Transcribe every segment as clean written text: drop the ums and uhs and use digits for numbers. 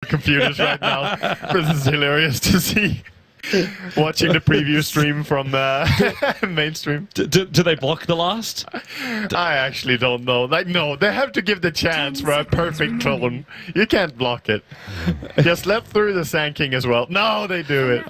computers right now. This is hilarious to see. Watching the preview stream from mainstream. Do they block the last? I actually don't know. Like, no, they have to give the chance for a perfect clone. You can't block it. Just left through the Sand King as well. No, they do it. It's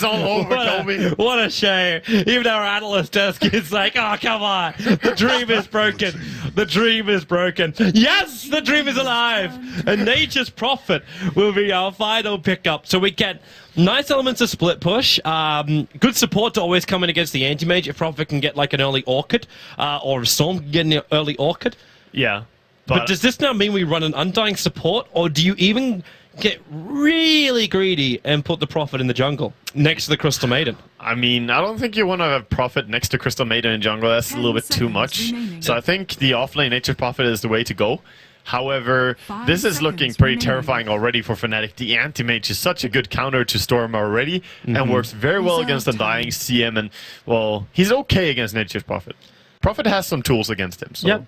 all over, Kobe. What a shame. Even our analyst desk is like, oh, come on. The dream is broken. The dream is broken. Yes, the dream is alive. And Nature's Prophet will be our final pickup. So we get nice elements of split push. Good support to always come in against the anti-mage. If Prophet can get like an early Orchid, or Storm can get an early Orchid. Yeah. But does this now mean we run an Undying support, or do you even get really greedy and put the Prophet in the jungle next to the Crystal Maiden? I mean, I don't think you want to have Prophet next to Crystal Maiden in jungle. That's a little bit too much. So I think the offlane Nature's Prophet is the way to go. However, this is looking pretty terrifying already for Fnatic. The anti-mage is such a good counter to Storm already, and works very well against Undying, CM, and, well, he's okay against Nature's Prophet. Prophet has some tools against him, so... Yep.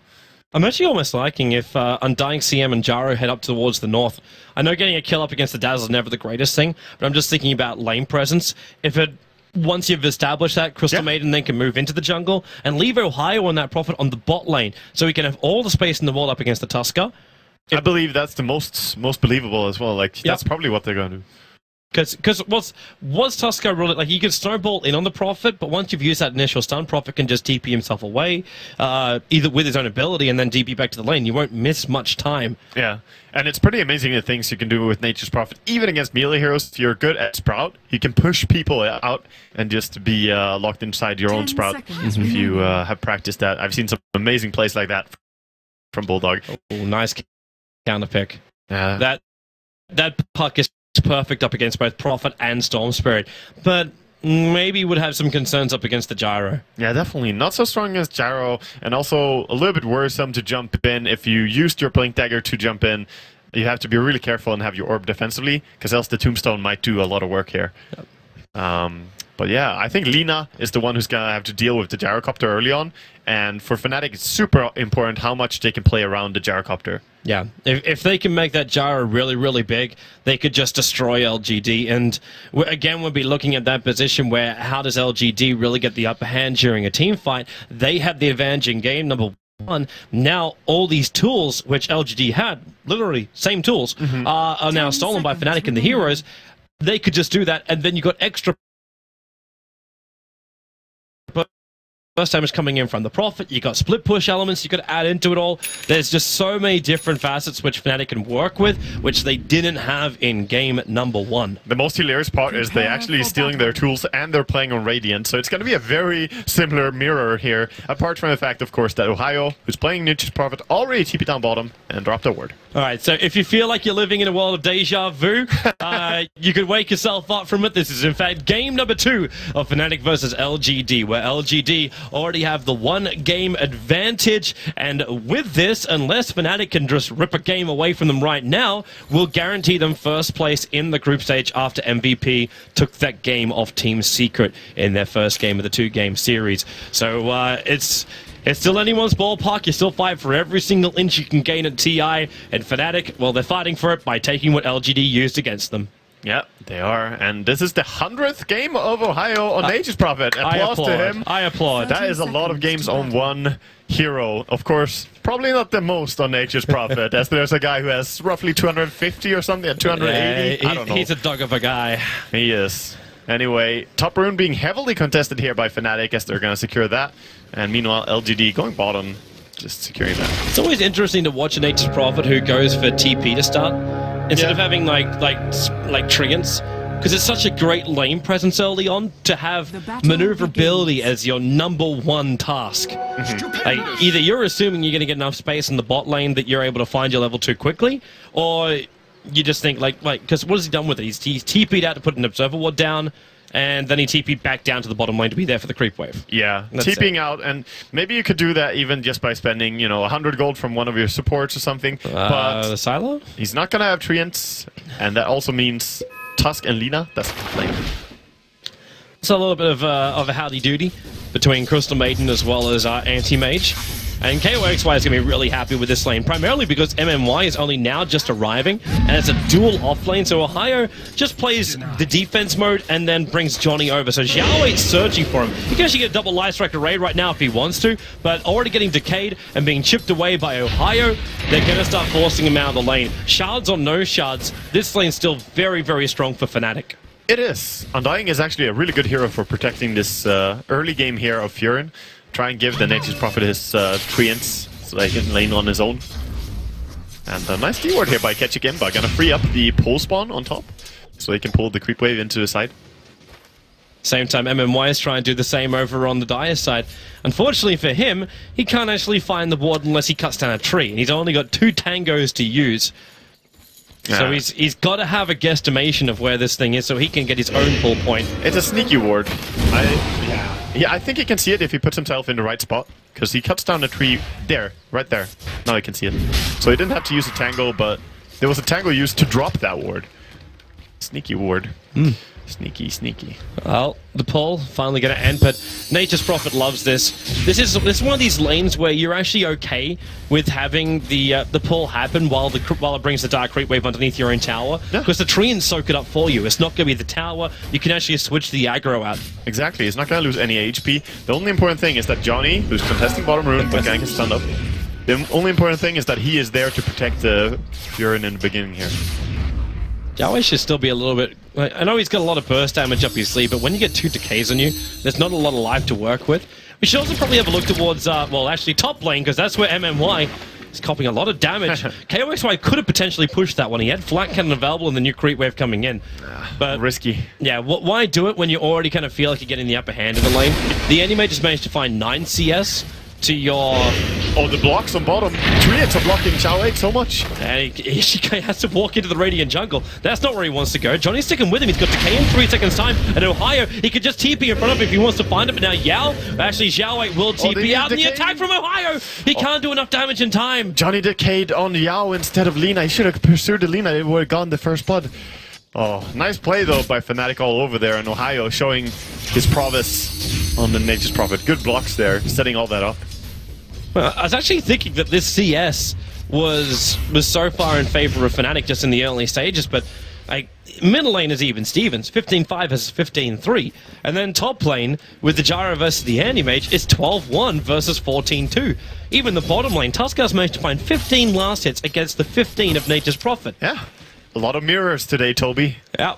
I'm actually almost liking if Undying, CM, and Jaro head up towards the north. I know getting a kill up against the Dazzle is never the greatest thing, but I'm just thinking about lane presence. If it... Once you've established that, Crystal Maiden then can move into the jungle and leave Ohio on that Prophet on the bot lane, so he can have all the space in the world up against the Tusker. I believe that's the most believable as well. Like, that's probably what they're going to do. Because was Tusker really, like, you can snowball in on the Prophet, but once you've used that initial stun, Prophet can just TP himself away, either with his own ability and then DP back to the lane. You won't miss much time. Yeah, and it's pretty amazing the things you can do with Nature's Prophet. Even against melee heroes, if you're good at Sprout, you can push people out and just be locked inside your own Sprout if you have practiced that. I've seen some amazing plays like that from Bulldog. Oh, nice counter pick. Yeah. That puck is perfect up against both Prophet and Storm Spirit, but maybe would have some concerns up against the Gyro. Yeah, definitely. Not so strong as Gyro, and also a little bit worrisome to jump in. If you used your Blink Dagger to jump in, you have to be really careful and have your orb defensively, because else the Tombstone might do a lot of work here. Yep. But yeah, I think Lina is the one who's going to have to deal with the Gyrocopter early on. And for Fnatic, it's super important how much they can play around the Gyrocopter. Yeah, if they can make that Gyro really, really big, they could just destroy LGD. And again, we'll be looking at that position where how does LGD really get the upper hand during a team fight? They have the advantage in game number one. Now, all these tools, which LGD had, literally same tools, are now stolen by Fnatic and the heroes. They could just do that, and then you got extra first damage coming in from the Prophet. You got split push elements you could add into it all. There's just so many different facets which Fnatic can work with, which they didn't have in game number one. The most hilarious part is they actually stealing their tools and they're playing on Radiant, so it's going to be a very similar mirror here, apart from the fact, of course, that Ohio, who's playing Nature's Prophet, already TP down bottom and dropped a ward. Alright, so if you feel like you're living in a world of deja vu, you could wake yourself up from it. This is, in fact, game number 2 of Fnatic versus LGD, where LGD already have the 1-game advantage, and with this, unless Fnatic can just rip a game away from them right now, will guarantee them first place in the group stage after MVP took that game off Team Secret in their first game of the 2-game series. So it's still anyone's ballpark. You still fight for every single inch you can gain at TI, and Fnatic, well, they're fighting for it by taking what LGD used against them. Yeah, they are. And this is the 100th game of Ohio on Nature's Prophet. Applause to him. I applaud. That is a lot of games on one hero. Of course, probably not the most on Nature's Prophet, as there's a guy who has roughly 250 or something, 280. I don't know. He's a dog of a guy. He is. Anyway, top rune being heavily contested here by Fnatic, as they're going to secure that. And meanwhile, LGD going bottom, just securing that. It's always interesting to watch a Nature's Prophet who goes for TP to start, instead of having like Treants, because it's such a great lane presence early on to have maneuverability as your #1 task. Like, either you're assuming you're going to get enough space in the bot lane that you're able to find your level 2 quickly, or you just think like because what has he done with it? He's TP'd out to put an observer ward down, and then he TP'd back down to the bottom lane to be there for the creep wave. Yeah, TPing out, and maybe you could do that even just by spending, 100 gold from one of your supports or something. But the silo? He's not going to have Treants, and that also means Tusk and Lina, that's the play. It's a little bit of a howdy-doody between Crystal Maiden as well as Anti-Mage. And KOXY is going to be really happy with this lane, primarily because MMY is only now just arriving, and it's a dual off lane, so Ohio just plays the defense mode and then brings Johnny over. So Xiaowait's searching for him. He can actually get a double Light Strike Array right now if he wants to, but already getting decayed and being chipped away by Ohio, they're going to start forcing him out of the lane. Shards or no shards, this lane's still very, very strong for Fnatic. It is. Undying is actually a really good hero for protecting this early game here of Furin. Try and give the Nature's Prophet his treants so that he can lane on his own. And a nice D-ward here by Ketchik Imba. Gonna free up the pole spawn on top so he can pull the creep wave into the side. Same time, MMY is trying to do the same over on the Dire side. Unfortunately for him, he can't actually find the ward unless he cuts down a tree. And he's only got 2 tangos to use. So he's got to have a guesstimation of where this thing is so he can get his own pull point. It's a sneaky ward. Yeah, I think he can see it if he puts himself in the right spot. Because he cuts down a tree there, right there. Now he can see it. So he didn't have to use a tangle, but there was a tangle used to drop that ward. Sneaky ward. Sneaky, sneaky. Well, the pull finally going to end, but Nature's Prophet loves this. This is one of these lanes where you're actually okay with having the pull happen while it brings the Dark Creep Wave underneath your own tower, because the tree can soak it up for you. It's not going to be the tower. You can actually switch the aggro out. Exactly. He's not going to lose any HP. The only important thing is that Johnny, who's contesting bottom rune, but gank is stunned up. The only important thing is that he is there to protect the Furin in the beginning here. Xiaowei should still be a little bit... I know he's got a lot of burst damage up his sleeve, but when you get 2 decays on you, there's not a lot of life to work with. We should also probably have a look towards, well, actually top lane, because that's where MMY is copying a lot of damage. KOXY could have potentially pushed that one. He had flat cannon available and the new creep wave coming in. But risky. Yeah, why do it when you already kind of feel like you're getting the upper hand in the lane? The enemy just managed to find 9 CS to your... Oh, the blocks on bottom. Treants are blocking Xiaowei so much. And he has to walk into the Radiant jungle. That's not where he wants to go. Johnny's sticking with him. He's got decay in 3 seconds time. And Ohio, he could just TP in front of him if he wants to find it. But now actually Xiaowei will TP out. And the attack from Ohio! He can't do enough damage in time. Johnny decayed on Yao instead of Lina. He should have pursued the Lina. It would have gone the first blood. Oh, nice play though by Fnatic all over there. And Ohio showing his prowess on the Nature's Prophet. Good blocks there, setting all that up. Well, I was actually thinking that this CS was so far in favor of Fnatic just in the early stages, but middle lane is even Stevens, 15-5 versus 15-3, and then top lane with the Gyro versus the Anti-Mage is 12-1 versus 14-2. Even the bottom lane, Tuskars managed to find 15 last hits against the 15 of Nature's Prophet. Yeah, a lot of mirrors today, Toby. Yeah.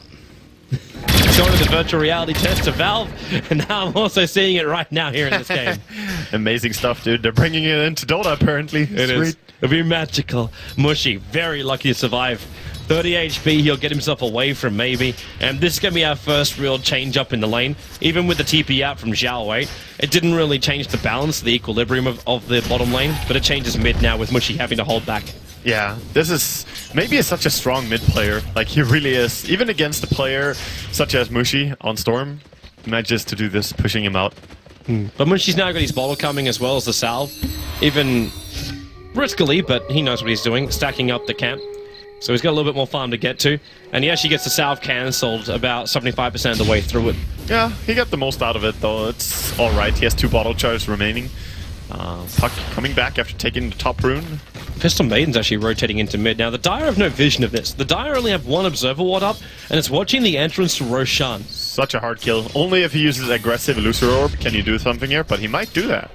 Going to the virtual reality test of Valve, and now I'm also seeing it right now here in this game. Amazing stuff, dude. They're bringing it into Dota, apparently. It is. It'll be magical. Mushy, very lucky to survive. 30 HP, he'll get himself away from maybe, and this is going to be our first real change up in the lane. Even with the TP out from Xiaowei, it didn't really change the balance, the equilibrium of the bottom lane, but it changes mid now with Mushy having to hold back. Yeah, this is maybe such a strong mid player. Like, he really is. Even against a player such as Mushi on Storm, he manages to do this, pushing him out. But Mushi's now got his bottle coming as well as the salve. Even riskily, but he knows what he's doing, stacking up the camp. So he's got a little bit more farm to get to. And he actually gets the salve cancelled about 75% of the way through it. Yeah, he got the most out of it, though. It's alright. He has 2 bottle charges remaining. Puck coming back after taking the top rune. Pistol Maiden's actually rotating into mid. Now, the Dire have no vision of this. The Dire only have 1 Observer Ward up, and it's watching the entrance to Roshan. Such a hard kill. Only if he uses aggressive Illusory Orb can you do something here, but he might do that.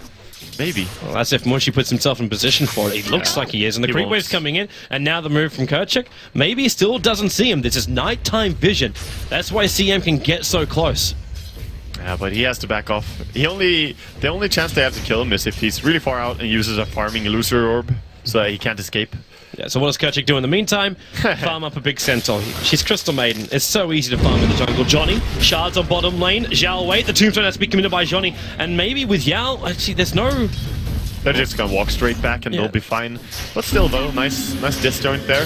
Maybe. Well, that's if Mushy puts himself in position for it. He looks like he is, and the creep wave's coming in, and now the move from Kerchik. Maybe he still doesn't see him. This is nighttime vision. That's why CM can get so close. Yeah, but he has to back off. The only chance they have to kill him is if he's really far out and uses a farming Illusory Orb so that he can't escape. Yeah, so what does Kerchik do in the meantime? Farm up a big Centaur. She's Crystal Maiden. It's so easy to farm in the jungle. Johnny, shards on bottom lane. Xiaowei, the tombstone has to be committed by Johnny. And maybe with Yao, actually, there's no... They're just gonna walk straight back and they'll be fine. But still, though, nice disjoint there.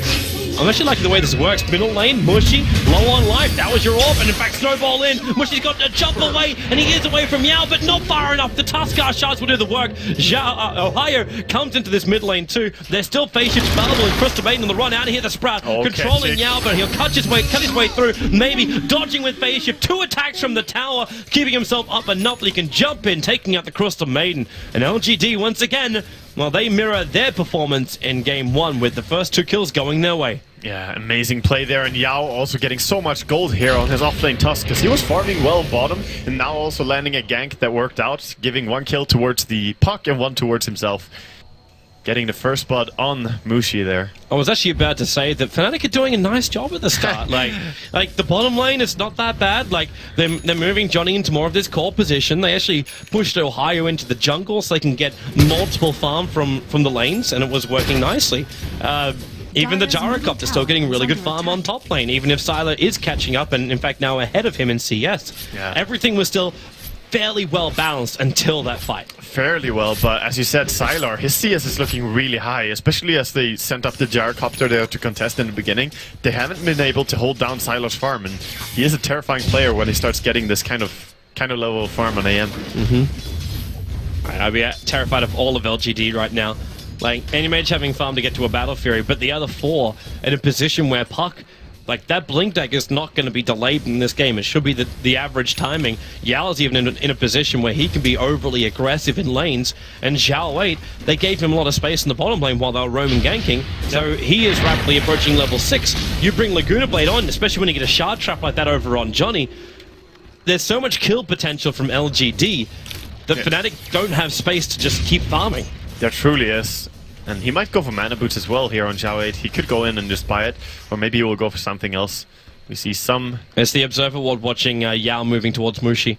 I'm actually liking the way this works. Middle lane, Mushy, low on life. That was your orb, and in fact, snowball in. Mushy's got to jump away, and he is away from Yao, but not far enough. The Tuskar shards will do the work. Ohio comes into this mid lane too. There's still phase shifts available, and Crystal Maiden on the run out of here. The Sprout controlling Yao, but he'll cut his way through. Maybe dodging with phase shift. 2 attacks from the tower, keeping himself up enough that he can jump in, taking out the Crystal Maiden. And LGD once again. Well, they mirror their performance in game 1 with the first 2 kills going their way. Yeah, amazing play there, and Yao also getting so much gold here on his offlane Tusk, because he was farming well bottom, and now also landing a gank that worked out, giving 1 kill towards the puck and 1 towards himself. Getting the first blood on Mushi there. I was actually about to say that Fnatic are doing a nice job at the start. like the bottom lane is not that bad. Like they're moving Johnny into more of this core position. They actually pushed Ohio into the jungle so they can get multiple farm from the lanes, and it was working nicely. Even the Gyrocopter still getting really good farm on top lane, even if Sylar is catching up and in fact now ahead of him in CS. Yeah. Everything was still fairly well balanced until that fight. Fairly well, but as you said, Sylar, his CS is looking really high, especially as they sent up the Gyrocopter there to contest in the beginning. They haven't been able to hold down Sylar's farm, and he is a terrifying player when he starts getting this kind of level of farm on AM. I'd be terrified of all of LGD right now. Like, any mage having farm to get to a Battle Fury, but the other 4 in a position where Puck, like, that Blink Dagger is not going to be delayed in this game. It should be the average timing. Yao's even in a position where he can be overly aggressive in lanes, and Zhao 8, they gave him a lot of space in the bottom lane while they were roaming ganking, so he is rapidly approaching level 6. You bring Laguna Blade on, especially when you get a shard trap like that over on Johnny. There's so much kill potential from LGD that Fnatic don't have space to just keep farming. There truly is. And he might go for mana boots as well here on Zhao 8. He could go in and just buy it, or maybe he will go for something else. We see some... It's the Observer Ward watching Yao moving towards Mushi.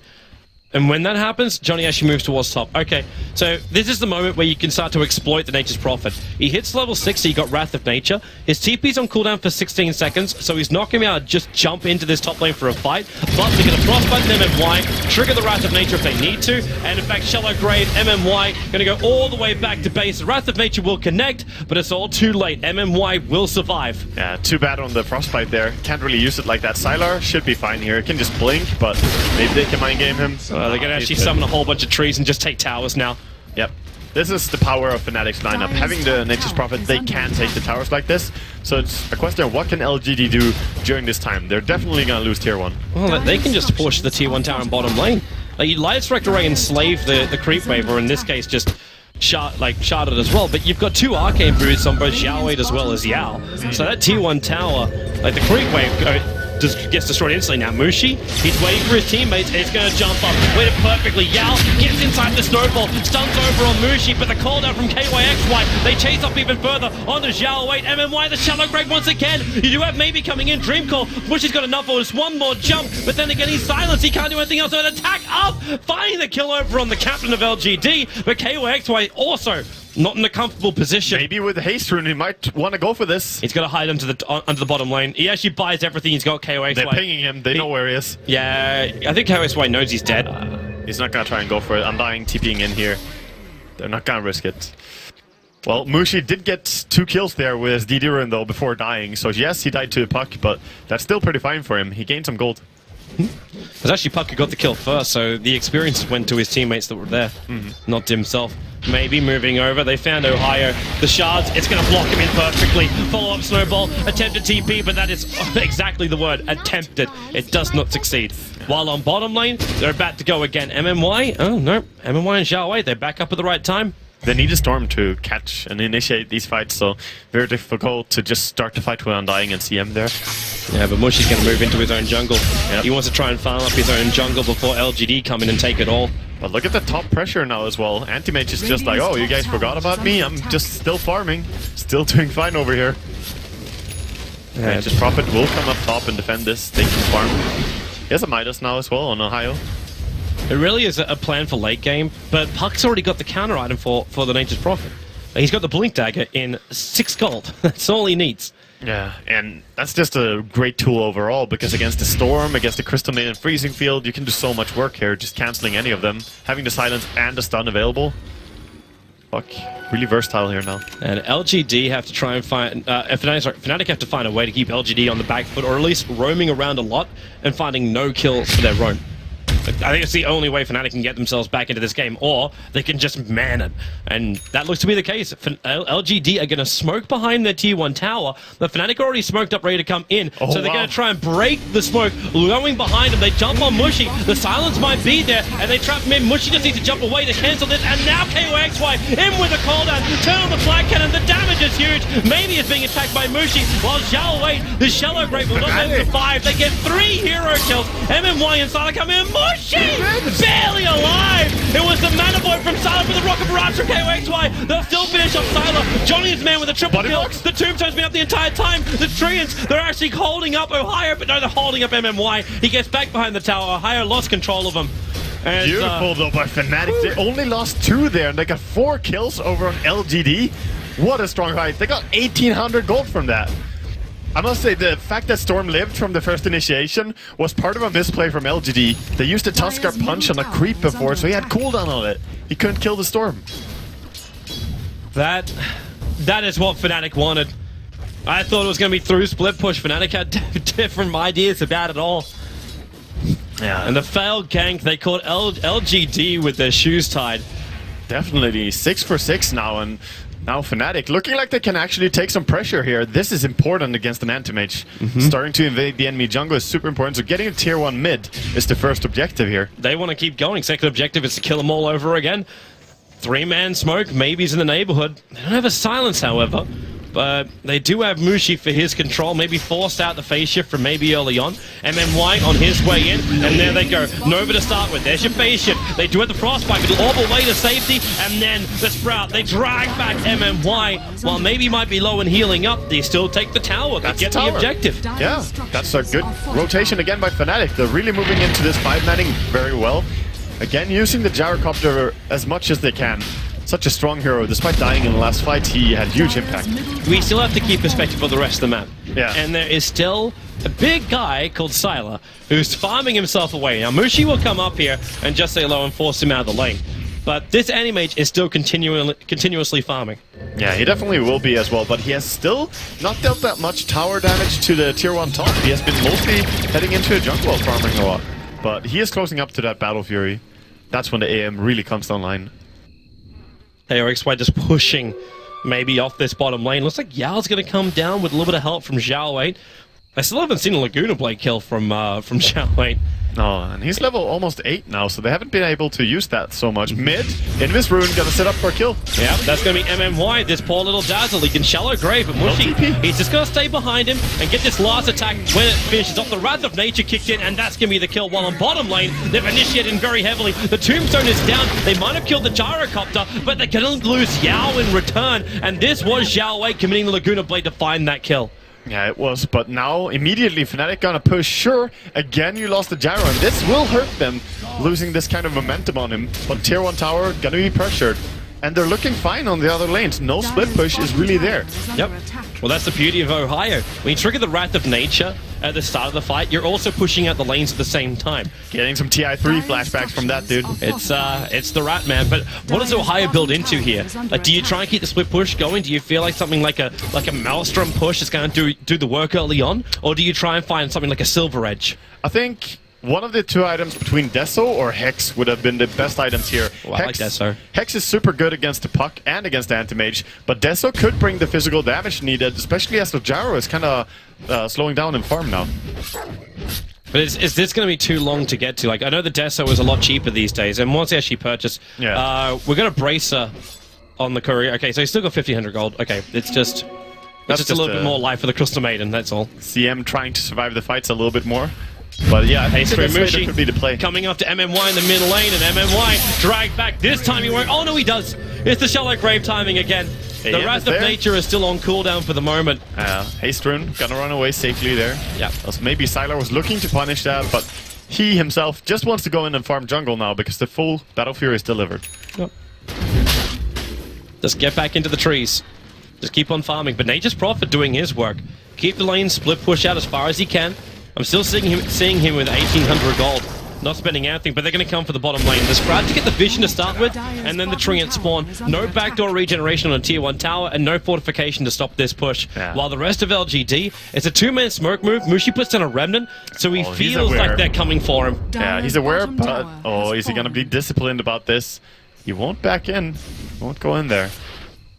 And when that happens, Johnny actually moves towards top. Okay, so this is the moment where you can start to exploit the Nature's Prophet. He hits level 6, so he got Wrath of Nature. His TP's on cooldown for 16 seconds, so he's not going to be able to just jump into this top lane for a fight. But they're going to Frostbite and MMY, trigger the Wrath of Nature if they need to, and in fact, Shallow Grave, MMY, going to go all the way back to base. The Wrath of Nature will connect, but it's all too late. MMY will survive. Yeah, too bad on the Frostbite there. Can't really use it like that. Sylar should be fine here. It can just blink, but maybe they can mind game him. They're going to actually summon a whole bunch of trees and just take towers now. Yep. This is the power of Fnatic's lineup. Having the Nature's Prophet, they can take the towers like this. So it's a question of what can LGD do during this time. They're definitely going to lose tier 1. Well, they can just push the tier 1 tower in bottom lane. Like, you Light Strike Array enslave the creep wave, or in this case just sharded as well. But you've got 2 arcane boots on both Zhao 8 as well as Yao. So that tier 1 tower, like the creep wave just gets destroyed instantly. Now Mushi, he's waiting for his teammates, and he's going to jump up. Waited perfectly. Yao gets inside the snowball, stuns over on Mushi, but the call down from KYXY, they chase up even further onto Zhao 8. MMY, the Shallow Grave once again. You do have maybe coming in Dreamcall. Mushi's got enough for just one more jump, but then again he's silenced. He can't do anything else. So an attack up, finding the kill over on the captain of LGD, but KYXY also not in a comfortable position. Maybe with the haste rune, he might want to go for this. He's got to hide under the bottom lane. He actually buys everything. He's got KOXY. They're pinging him. They know where he is. Yeah, I think KOXY knows he's dead. He's not going to try and go for it. Undying TPing in here. They're not going to risk it. Well, Mushi did get 2 kills there with his DD rune though before dying. So yes, he died to a puck, but that's still pretty fine for him. He gained some gold. It was actually Puck who got the kill first, so the experience went to his teammates that were there, not to himself. Maybe moving over, they found Ohio. The shards, it's going to block him in perfectly. Follow-up snowball, attempted TP, but that is exactly the word, attempted. It does not succeed. While on bottom lane, they're about to go again. MMY, oh no, MMY and Zhao 8, they're back up at the right time. They need a storm to catch and initiate these fights, so very difficult to just start the fight with Undying and CM there. Yeah, but Mushi's going to move into his own jungle. Yep. He wants to try and farm up his own jungle before LGD come in and take it all. But look at the top pressure now as well. Anti-Mage is just like, oh, you guys forgot about me? I'm just still farming. Still doing fine over here. Yeah, Nature's Prophet will come up top and defend this. They can farm. He has a Midas now as well on Ohio. It really is a plan for late game, but Puck's already got the counter item for the Nature's Prophet. He's got the Blink Dagger in 6 gold. That's all he needs. Yeah, and that's just a great tool overall, because against the Storm, against the Crystal Maiden and Freezing Field, you can do so much work here, just cancelling any of them. Having the Silence and the Stun available. Fuck, really versatile here now. And LGD have to try and find... Fnatic have to find a way to keep LGD on the back foot, or at least roaming around a lot and finding no kills for their roam. I think it's the only way Fnatic can get themselves back into this game, or they can just man it. And that looks to be the case. LGD are going to smoke behind their tier 1 tower. The Fnatic already smoked up, ready to come in. So they're going to try and break the smoke, going behind them. They jump on Mushy. The silence might be there, and they trap him in. Mushy just needs to jump away to cancel this. And now KOXY in with a cooldown. Turn on the flag cannon. The damage is huge. Maybe it's being attacked by Mushy, while Zhao wait. The Shallow Grave will not let to 5. They get 3 hero kills. MMY and Sylar come in. Mushy! Barely alive! It was the Mana Boy from Sylar with the Rocket Barrage from KOXY. They'll still finish off Sylar. Johnny's man with a triple kill. The Tombstone's been up the entire time. The Treants, they're actually holding up Ohio, but no, they're holding up MMY. He gets back behind the tower. Ohio lost control of him. And, beautiful though by Fnatic. They only lost 2 there, and they got 4 kills over on LGD. What a strong fight. They got 1,800 gold from that. I must say, the fact that Storm lived from the first initiation was part of a misplay from LGD. They used a Tuskar punch on a creep before, so he had cooldown on it. He couldn't kill the Storm. That is what Fnatic wanted. I thought it was going to be through split push. Fnatic had different ideas about it all. Yeah. And the failed gank, they caught LGD with their shoes tied. Definitely 6 for 6 now, and now Fnatic looking like they can actually take some pressure here. This is important against an anti-mage. Starting to invade the enemy jungle is super important, so getting a tier 1 mid is the first objective here. They want to keep going. Second objective is to kill them all over again. 3-man smoke, maybe he's in the neighborhood. They don't have a silence, however. But they do have Mushy for his control, maybe forced out the phase shift from maybe early on. MMY on his way in, and there they go. Nova to start with. There's your phase shift. They do have the frostbite, but all the way to safety, and then the Sprout. They drag back MMY. While maybe might be low and healing up, they still take the tower. They get the objective. Yeah, that's a good rotation again by Fnatic. They're really moving into this 5-manning very well. Again, using the gyrocopter as much as they can. Such a strong hero. Despite dying in the last fight, he had huge impact. We still have to keep perspective for the rest of the map. Yeah. And there is still a big guy called Sylar who's farming himself away. Now, Mushy will come up here and just say hello and force him out of the lane. But this anti-mage is still continuously farming. Yeah, he definitely will be as well, but he has still not dealt that much tower damage to the tier 1 top. He has been mostly heading into a jungle farming a lot. But he is closing up to that Battle Fury. That's when the AM really comes online. KOXY just pushing maybe off this bottom lane. Looks like Yao's going to come down with a little bit of help from Zhao 8. I still haven't seen a Laguna Blade kill from Zhao 8. No, and he's level almost 8 now, so they haven't been able to use that so much. Mid, Invis Rune, gonna set up for a kill. Yeah, that's gonna be MMY, this poor little Dazzle. He can Shallow Grave, but Mushy, he's just gonna stay behind him and get this last attack when it finishes off. The Wrath of Nature kicked in, and that's gonna be the kill. While on bottom lane, they've initiated very heavily. The Tombstone is down. They might have killed the Gyrocopter, but they're gonna lose Yao in return, and this was Zhao 8 committing the Laguna Blade to find that kill. Yeah, it was, but now immediately Fnatic gonna push. Sure, again you lost the gyro, and this will hurt them, losing this kind of momentum on him. But tier 1 tower gonna be pressured, and they're looking fine on the other lanes. No split push is really there. Yep. Well, that's the beauty of Ohio. When you trigger the Wrath of Nature at the start of the fight, you're also pushing out the lanes at the same time. Getting some TI5 flashbacks from that dude. It's the Rat Man. But what does Ohio build into here? Like, do you try and keep the split push going? Do you feel like something like a Maelstrom push is going to do the work early on, or do you try and find something like a Silver Edge? I think one of the 2 items between Deso or Hex would have been the best items here. Well, I like Deso. Hex is super good against the Puck and against the Anti-Mage, but Deso could bring the physical damage needed, especially as the gyro is kind of slowing down in farm now. But is this going to be too long to get to? Like, I know the Deso is a lot cheaper these days, and once they actually purchase, we're going to brace her on the courier. Okay, so he's still got 1,500 gold. Okay, it's just a little bit more life for the Crystal Maiden, that's all. CM trying to survive the fights a little bit more. But yeah, Haste through Mushy could be the play. Coming up to MMY in the mid lane, and MMY dragged back. This time he won't. Oh no, he does. It's the Shallow Grave timing again. The Wrath of Nature is still on cooldown for the moment. Haste Rune gonna run away safely there. Yeah. Maybe Sylar was looking to punish that, but he himself just wants to go in and farm jungle now because the full Battle Fury is delivered. Yep. Just get back into the trees. Just keep on farming. But Nature's Prophet doing his work. Keep the lane split push out as far as he can. I'm still seeing him with 1,800 gold. not spending anything, but they're going to come for the bottom lane. The Scrap to get the vision to start with, and then the Treant spawn. No backdoor regeneration on a tier 1 tower, and no fortification to stop this push. Yeah. While the rest of LGD, it's a 2-man smoke move. Mushi puts down a Remnant, so he feels like they're coming for him. Yeah, he's aware, but is he going to be disciplined about this? He won't back in. He won't go in there.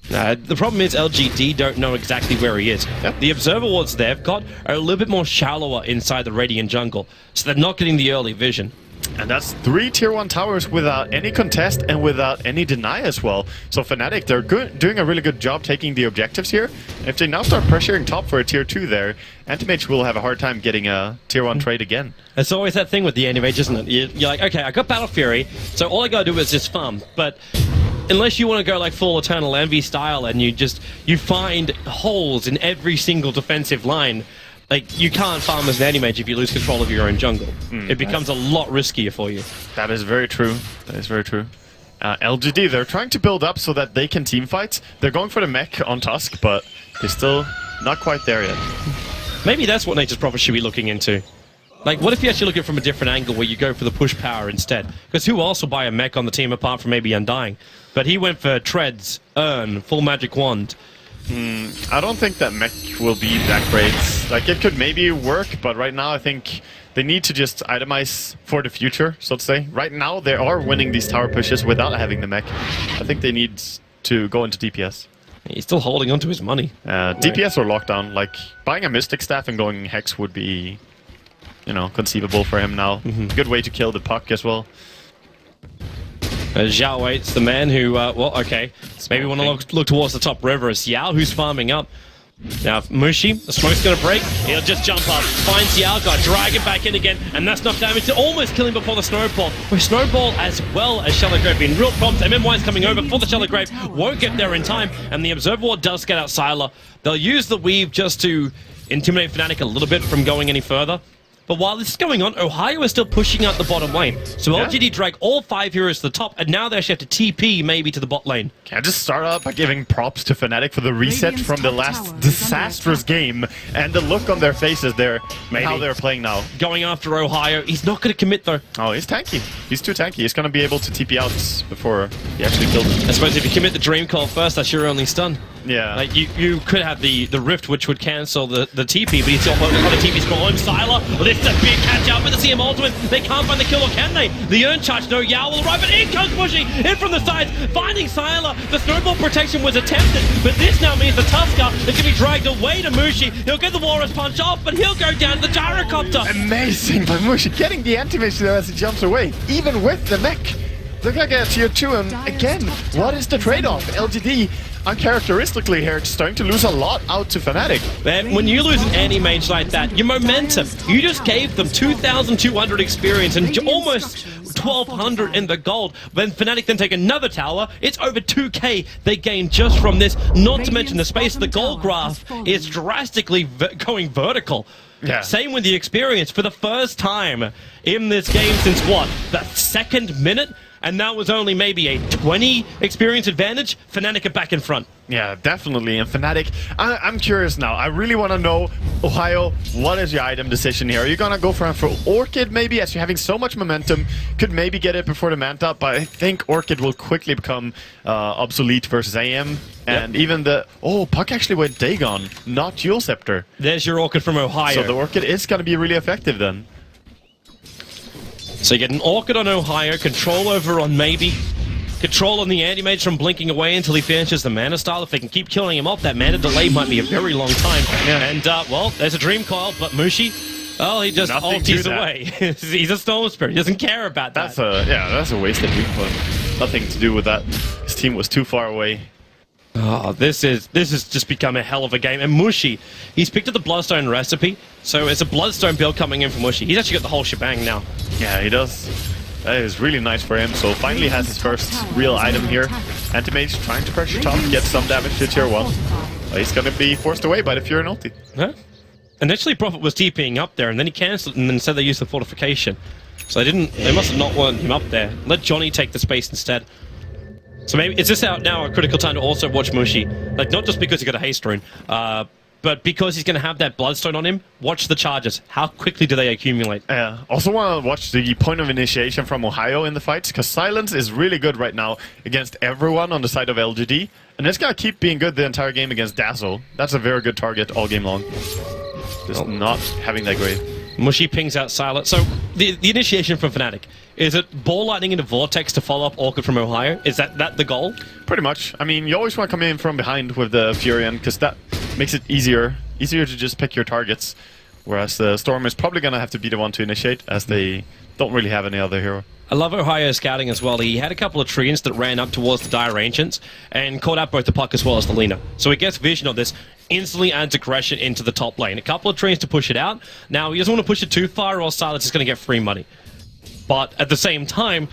The problem is LGD don't know exactly where he is. Yep. The observer wards they've got are a little bit more shallower inside the Radiant jungle, so they're not getting the early vision. And that's 3 tier 1 towers without any contest and without any deny as well. So Fnatic, they're doing a really good job taking the objectives here. If they now start pressuring top for a tier 2 there, Anti-Mage will have a hard time getting a tier 1 trade again. It's always that thing with the Anti-Mage, isn't it? You're like, okay, I got Battle Fury, so all I gotta do is just farm. But unless you want to go like full Eternal Envy style and you find holes in every single defensive line, like, you can't farm as an Anti-Mage if you lose control of your own jungle. It becomes a lot riskier for you. That is very true. That is very true. LGD, they're trying to build up so that they can teamfight. They're going for the mech on Tusk, but they're still not quite there yet. Maybe that's what Nature's Prophet should be looking into. Like, what if you actually look at it from a different angle where you go for the push power instead? Because who else will buy a mech on the team apart from maybe Undying? But he went for Treads, Urn, full magic wand. I don't think that mech will be that great. Like, it could maybe work, but right now I think they need to just itemize for the future, so to say. Right now they are winning these tower pushes without having the mech. I think they need to go into DPS. He's still holding on to his money. DPS or lockdown. Like, buying a Mystic Staff and going Hex would be, you know, conceivable for him now. Good way to kill the puck as well. Zhao waits, the man who, well, okay, maybe want to look towards the top river. It's Yao who's farming up. Now, Mushi, the smoke's going to break. He'll just jump up, finds Yao, got drag him back in again, and that's enough damage to almost kill him before the Snowball. With Snowball as well as Shallow Grave being real problems. MMY's coming over for the Shallow Grave, won't get there in time, and the Observer Ward does get out Sylar. They'll use the Weave just to intimidate Fnatic a little bit from going any further. But while this is going on, Ohio is still pushing out the bottom lane. So LGD drag all 5 heroes to the top, and now they actually have to TP maybe to the bot lane. Can I just start out by giving props to Fnatic for the reset from the last disastrous game and the look on their faces there, how they're playing now. Going after Ohio, he's not going to commit though. Oh, he's tanky. He's too tanky. He's going to be able to TP out before he actually kills him. I suppose if you commit the Dream Call first, that's your only stun. Yeah. Like, you could have the Rift, which would cancel the TP, but he's got the TP scroll on Sylar. Well, this is a big catch out with the CM ultimate. They can't find the kill, or can they? The Urn charge, no, Yao will arrive, but in comes pushing in from the sides, finding Sylar. The snowball protection was attempted, but this now means the Tusker is going to be dragged away to Mushi. He'll get the Walrus punch off, but he'll go down to the Gyrocopter. Amazing by Mushi, getting the anti-mage there as he jumps away, even with the mech. Look like a tier 2, and again, what is the trade-off? LGD, uncharacteristically here, starting to lose a lot out to Fnatic. When you lose an anti-mage like that, your momentum, you just gave them 2,200 experience and almost 1,200 in the gold. When Fnatic then take another tower, it's over 2k they gain just from this, not to mention the space of the gold graph is drastically going vertical. Yeah. Same with the experience for the first time in this game since what? The 2nd minute? And that was only maybe a 20 experience advantage. Fnatic are back in front. Yeah, definitely. And Fnatic, I'm curious now. I really want to know, Ohio, what is your item decision here? Are you going to go for Orchid maybe, as you're having so much momentum? Could maybe get it before the Manta, but I think Orchid will quickly become obsolete versus AM. And even the... Oh, Puck actually went Dagon, not Dual Scepter. There's your Orchid from Ohio. So the Orchid is going to be really effective then. So you get an Orchid on Ohio, control over on maybe, control on the anti-mage from blinking away until he finishes the mana style. If they can keep killing him off, that mana delay might be a very long time. Yeah. And, well, there's a Dream Coil, but Mushi, well, he just ulties away. He's a Storm Spirit. He doesn't care about that. That's a wasted Dream Coil. Nothing to do with that. His team was too far away. Oh, this has just become a hell of a game. And Mushi, he's picked up the Bloodstone recipe, so it's a Bloodstone build coming in from Mushi. He's actually got the whole shebang now. Yeah, he does. That is really nice for him. So finally has his first real item here. Anti-Mage trying to pressure top, get some damage to tier 1. He's going to be forced away by the Fury and ulti. Huh? Initially, Prophet was TPing up there, and then he cancelled, and then said they used the fortification. So they must have not wanted him up there. Let Johnny take the space instead. So maybe, is this out now a critical time to also watch Mushi? Like, not just because he got a haste rune, but because he's going to have that Bloodstone on him, watch the charges. How quickly do they accumulate? Yeah. Also want to watch the point of initiation from Ohio in the fights, because Silence is really good right now against everyone on the side of LGD, and it's going to keep being good the entire game against Dazzle. That's a very good target all game long. Just not having that great. Mushy pings out Silent. So the initiation from Fnatic, is it Ball Lightning into Vortex to follow up Orchid from Ohio? Is that the goal? Pretty much. I mean, you always want to come in from behind with the Furion, because that makes it easier to just pick your targets. Whereas the Storm is probably going to have to be the one to initiate, as they don't really have any other hero. I love Ohio scouting as well. He had a couple of treants that ran up towards the Dire Ancients and caught out both the puck as well as the Lina. So he gets vision of this, instantly adds aggression into the top lane. A couple of treants to push it out. Now, he doesn't want to push it too far or Silence is going to get free money. But at the same time,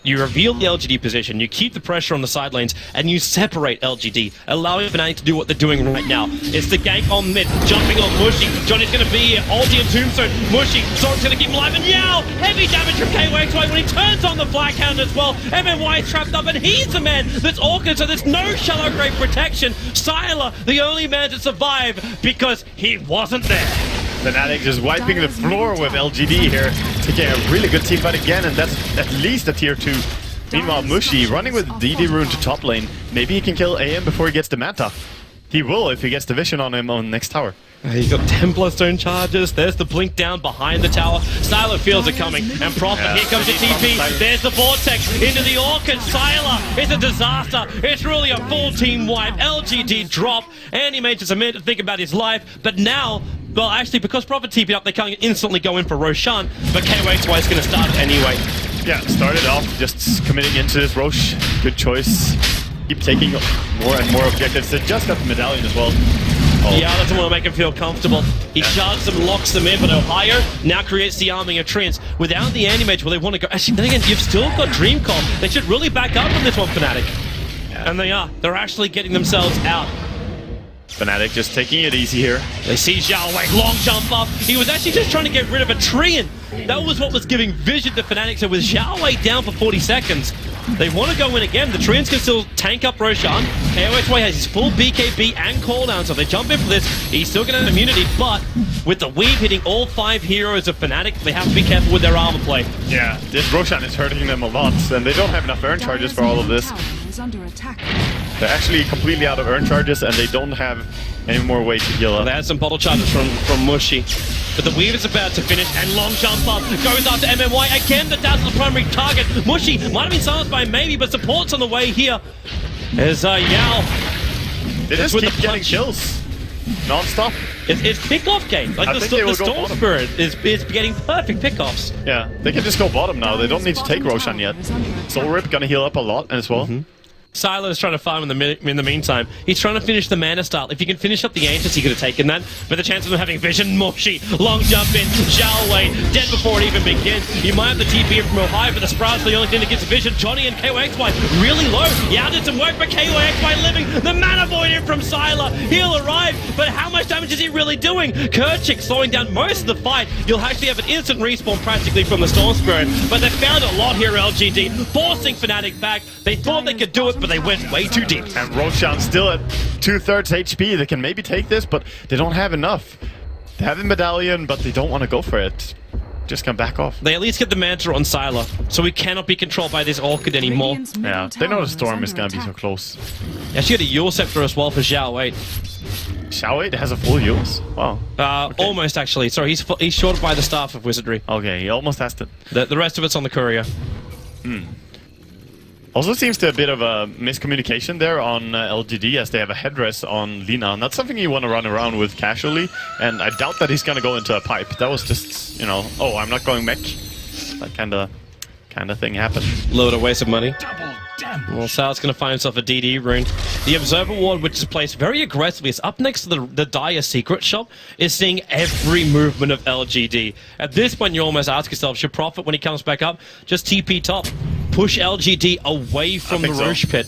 you reveal the LGD position, you keep the pressure on the side lanes, and you separate LGD, allowing Fnatic to do what they're doing right now. It's the gank on mid, jumping on Mushy. Johnny's going to be here, ulti and Tombstone. Mushy, Zork's going to keep him alive, and Yao! Heavy damage from KYXY when he turns on the flag cannon as well. MMY is trapped up, and he's the man that's Orchid, so there's no shallow grave protection. Sylar, the only man to survive, because he wasn't there. Fnatic just wiping the floor with LGD here, taking a really good team fight again, and that's at least a tier 2. Meanwhile, Mushy running with DD Rune to top lane. Maybe he can kill AM before he gets the Manta. He will if he gets the vision on him on next tower. He's got 10 Bloodstone charges. There's the blink down behind the tower. Sylar feels it coming. And Prophet, here comes the TP. There's the Vortex into the Orchid. Sylar, it's a disaster. It's really a full team wipe. LGD drop. And he made just a minute to think about his life. But now, well, actually, because Prophet TP'd up, they can't instantly go in for Roshan. But KYXY is going to start anyway. Yeah, started off just committing into this Rosh. Good choice. Keep taking more and more objectives. They just got the medallion as well. Yeah, doesn't want to make him feel comfortable. He charges them, locks them in, but Ohio now creates the arming of treants. Without the anti-mage, where they want to go. Actually, then again, you've still got Dreamcom. They should really back up on this one, Fnatic. Yeah. And they are. They're actually getting themselves out. Fnatic just taking it easy here. They see Zhao Wei, long jump up. He was actually just trying to get rid of a treant. That was what was giving vision to Fnatic. So with Zhao Wei down for 40 seconds, they want to go in again. The treants can still tank up Roshan. KOXY has his full BKB and cooldown, so if they jump in for this, he's still going to have immunity, but with the weave hitting all 5 heroes of Fnatic, they have to be careful with their armor play. Yeah, this Roshan is hurting them a lot, and they don't have enough earn charges for all of this. They're actually completely out of earn charges, and they don't have any more way to heal up. They had some bottle charges from Mushy. But the weave is about to finish, and long jump up, goes after MMY. Again, the Dazzle's primary target. Mushy might have been silenced by maybe, but support's on the way here. There's Yao. They just keep getting kills. Non-stop. It's pick-off game. Like the Storm Spirit is getting perfect pick-offs. Yeah, they can just go bottom now. They don't need to take Roshan yet. Soul Rip gonna heal up a lot as well. Sylar is trying to farm in the meantime. He's trying to finish the mana style. If he can finish up the Ancients, he could have taken that. But the chance of them having vision, Mushy, long jump in, Zhao Wei, dead before it even begins. You might have the TP from Ohio, but the Sprout's the only thing that gives vision. Johnny and KYXY really low. Yao did some work, but KYXY living. The mana void in from Sylar. He'll arrive, but how much damage is he really doing? Kerchik slowing down most of the fight. You'll actually have an instant respawn practically from the Storm Spirit, but they found a lot here, LGD, forcing Fnatic back. They thought they could do it, but they went way too deep. And Roshan still at 2/3 HP. They can maybe take this, but they don't have enough. They have a medallion, but they don't want to go for it. Just come back off. They at least get the Manta on Sylar, so he cannot be controlled by this Orchid anymore. Yeah, they know the Storm is going to be so close. Actually, had a Yule Scepter as well for Zhao Wei. Zhao Wei has a full Yules? Wow. Okay. Almost, actually. Sorry, he's shorted by the Staff of Wizardry. Okay, he almost has it. The rest of it's on the Courier. Also seems to be a bit of a miscommunication there on LGD, as they have a headdress on Lina, and that's something you want to run around with casually, and I doubt that he's going to go into a pipe. That was just, you know, oh, I'm not going mech. That kind of thing happened. Load of waste of money. Well, Sal's going to find himself a DD rune. The Observer Ward, which is placed very aggressively, is up next to the Dire Secret Shop, is seeing every movement of LGD. At this point, you almost ask yourself, should Prophet, when he comes back up, just TP top, push LGD away from the Roche Pit?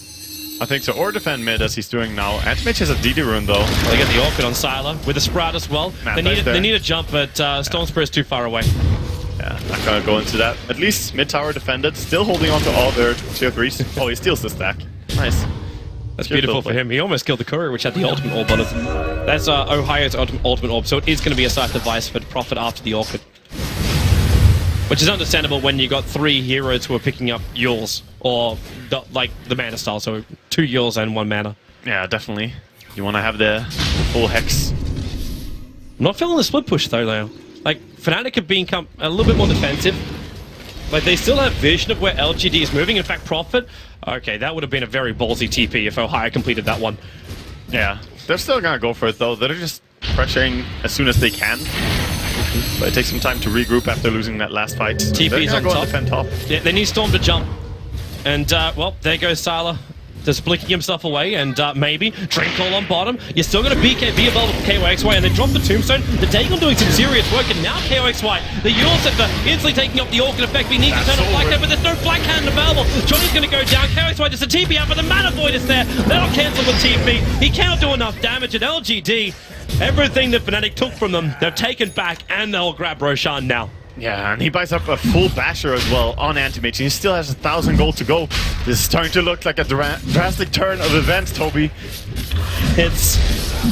I think so, or defend mid as he's doing now. Anti-Mage has a DD rune though. They get the Orchid on Sylar with a Sprout as well. They need a jump, but Storm Spirit's too far away. Yeah, not gonna go into that. At least mid tower defended, still holding on to all their tier 3s. Oh, he steals the stack. Nice. That's beautiful for him. He almost killed the courier, which had the ultimate orb on it. That's Ohio's ultimate orb, so it is going to be a side device for Prophet after the orchid. Which is understandable when you got 3 heroes who are picking up Yules, or like the mana style, so 2 Yules and 1 mana. Yeah, definitely. You want to have the full Hex. I'm not feeling the split push though, Leo. Like, Fnatic have become a little bit more defensive. Like, they still have vision of where LGD is moving. In fact, Prophet, okay, that would have been a very ballsy TP if Ohio completed that one. Yeah, they're still gonna go for it though. They're just pressuring as soon as they can. But it takes some time to regroup after losing that last fight. TP's on top. Defend top. Yeah, they need Storm to jump. And, well, there goes Sylar. Just blinking himself away, and maybe Drink Call on bottom. You're still going to BKB above KOXY, and they drop the Tombstone. The Dagon doing some serious work, and now KOXY, the Yule Sector, instantly taking up the Orchid effect. We need to turn off Black Hand, but there's no Black Hand available. Johnny's going to go down. KOXY just a TP out, but the Mana Void is there. That'll cancel the TP. He cannot do enough damage at LGD. Everything that Fnatic took from them, they've taken back, and they'll grab Roshan now. Yeah, and he buys up a full basher as well on Anti-Mage. He still has 1,000 gold to go. This is starting to look like a drastic turn of events, Toby. It's...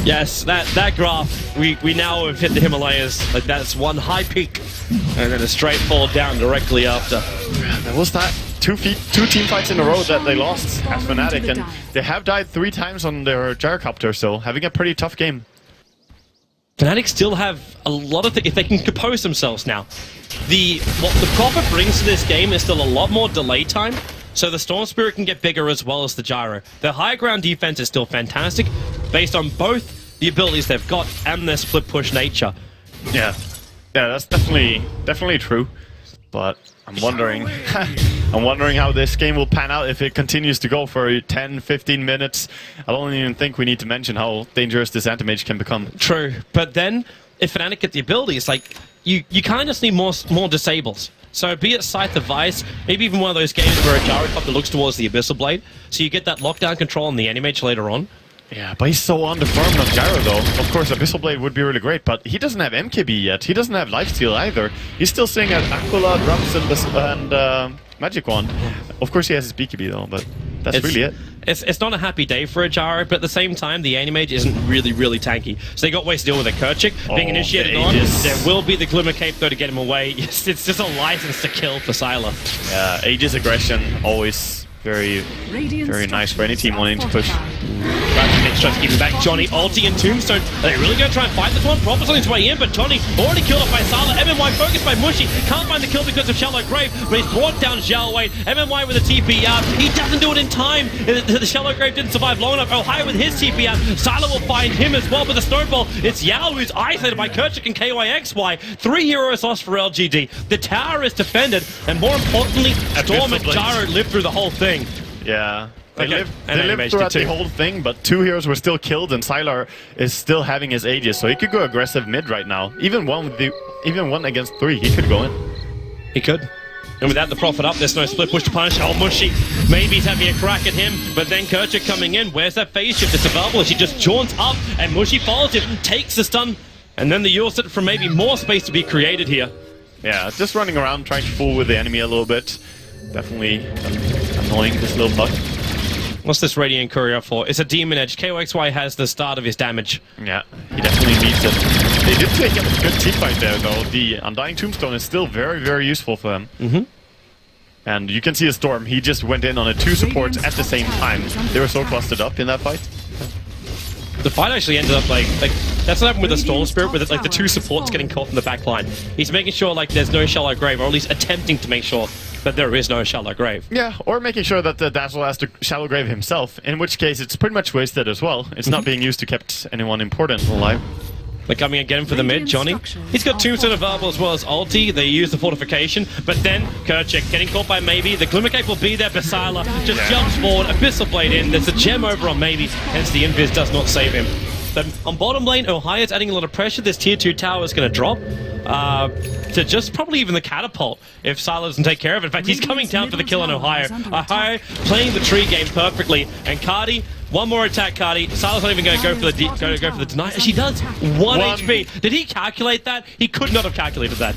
Yes, that graph, we now have hit the Himalayas. Like, that's one high peak, and then a straight fall down directly after. There was that two team fights in a row that they lost at Fnatic, and they have died 3 times on their gyrocopter, so having a pretty tough game. Fnatic still have a lot of things, if they can compose themselves now. What the Prophet brings to this game is still a lot more delay time, so the Storm Spirit can get bigger as well as the Gyro. Their high ground defense is still fantastic, based on both the abilities they've got and their split push nature. Yeah, that's definitely true. But I'm wondering, how this game will pan out if it continues to go for 10-15 minutes. I don't even think we need to mention how dangerous this Anti-Mage can become. True, but then if Fnatic get the abilities, like you kind of just need more disables. So be it Scythe of Vice, maybe even one of those games where a Gyrocopter looks towards the Abyssal Blade, so you get that lockdown control on the Anti-Mage later on. Yeah, but he's so underfarmed on Gyro though. Of course, Abyssal Blade would be really great, but he doesn't have MKB yet. He doesn't have Lifesteal either. He's still sitting at Aquila, Drums, and Magic Wand. Of course, he has his BKB though, but that's really it. It's not a happy day for a Gyro, but at the same time, the Anti-Mage isn't really tanky. So they got ways to deal with a Kerchik being initiated on. There will be the Glimmer Cape though to get him away. It's just a license to kill for Sylar. Yeah, Aegis aggression always very nice for any team wanting to push. Mitch tries to keep him back. Johnny, ulti, and Tombstone. Are they really going to try and fight this one? Prophet's on his way in, but Johnny already killed off by Sylar. MMY focused by Mushy. Can't find the kill because of Shallow Grave, but he's brought down Zhao Wei. MMY with a TP out. He doesn't do it in time. The Shallow Grave didn't survive long enough. Ohio with his TP out. Sylar will find him as well, but the Snowball, it's Yao who's isolated by Kerchik and KYXY. 3 heroes lost for LGD. The tower is defended, and more importantly, Storm and Gyro lived through the whole thing. Yeah. They lived throughout the whole thing, but 2 heroes were still killed, and Sylar is still having his Aegis, so he could go aggressive mid right now. Even one against 3, he could go in. He could. And without the Prophet up, there's no split push to punish. Oh, Mushy. Maybe he's having a crack at him, but then Kerchik coming in. Where's that phase shift? It's available. She just jaunts up, and Mushy follows him, takes the stun, and then the Yule set for maybe more space to be created here. Yeah, just running around, trying to fool with the enemy a little bit. Definitely annoying, this little bug. What's this Radiant Courier for? It's a Demon Edge. KOXY has the start of his damage. Yeah, he definitely needs it. They did take a good team fight there, though. The Undying Tombstone is still very useful for them. And you can see a Storm. He just went in on 2 supports at the same time. They were so clustered up in that fight. The fight actually ended up like that's what happened with the Storm Spirit, with like the 2 supports getting caught in the back line. He's making sure like there's no Shallow Grave, or at least attempting to make sure that there is no Shallow Grave. Yeah, or making sure that the Dazzle has to Shallow Grave himself, in which case it's pretty much wasted as well. It's not being used to keep anyone important alive. They're coming again for the mid, Johnny. He's got Tombstone available as well as ulti. They use the fortification, but then Kerchik getting caught by Maybe. The Glimmer Cape will be there, but Sylar just jumps forward. Abyssal Blade in. There's a gem over on Maybe, hence the Invis does not save him. But on bottom lane, Ohio's adding a lot of pressure. This tier 2 tower is going to drop to just probably even the catapult if Sylar doesn't take care of it. In fact, he's coming down for the kill on Ohio. Ohio playing the tree game perfectly, and Cardi One more attack, Cardi. Sila's not even going to go for the deny. She does. One HP. Did he calculate that? He could not have calculated that.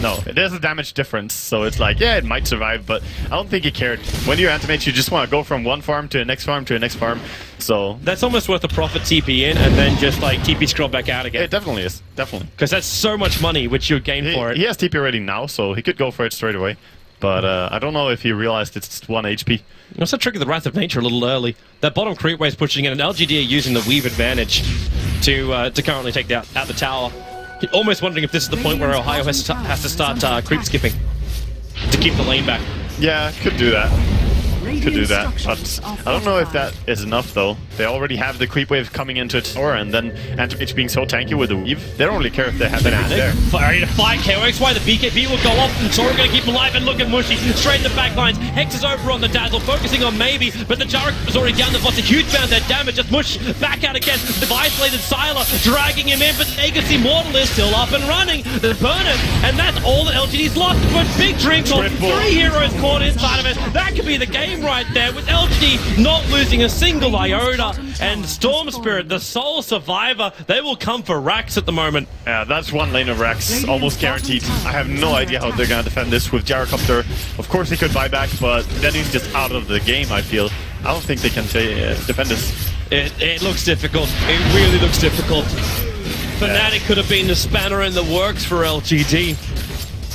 No, there's a damage difference, so it's like, yeah, it might survive, but I don't think he cared. When you're Antimate, you just want to go from one farm to the next farm to the next farm. So that's almost worth a profit TP in and then just like TP scroll back out again. It definitely is, definitely. Because that's so much money which you gain for it. He has TP already now, so he could go for it straight away. But I don't know if he realized it's 1 HP. Also triggered the Wrath of Nature a little early. That bottom creep wave is pushing in, and LGD are using the weave advantage to currently take out the tower. Almost wondering if this is the point where Ohio has to start creep skipping to keep the lane back. Yeah, could do that. Could do that, but I don't know if that is enough though. They already have the creep wave coming into its tower, and then Antimage being so tanky with the weave, they don't really care if they have anything there. Ready to fight KOXY, the BKB will go off, and Sora going to keep him alive, and look at Mushy, straight in the back lines. Hex is over on the Dazzle, focusing on Maybe, but the Jarek is already down, the boss, a huge amount of their damage, just Mush back out again, the isolated Sylar dragging him in, but Legacy Mortal is still up and running, the Burner, and that's all that LGD's lost, but big dream call, 3 heroes caught inside of it, that could be the game right there, with LGD not losing a single iota, and Storm Spirit, the sole survivor, they will come for Rax at the moment. Yeah, that's one lane of Rax, almost guaranteed. I have no idea how they're gonna defend this with Gyrocopter. Of course he could buy back, but then he's just out of the game, I feel. I don't think they can defend this. It looks difficult. It really looks difficult. Fnatic could have been the spanner in the works for LGD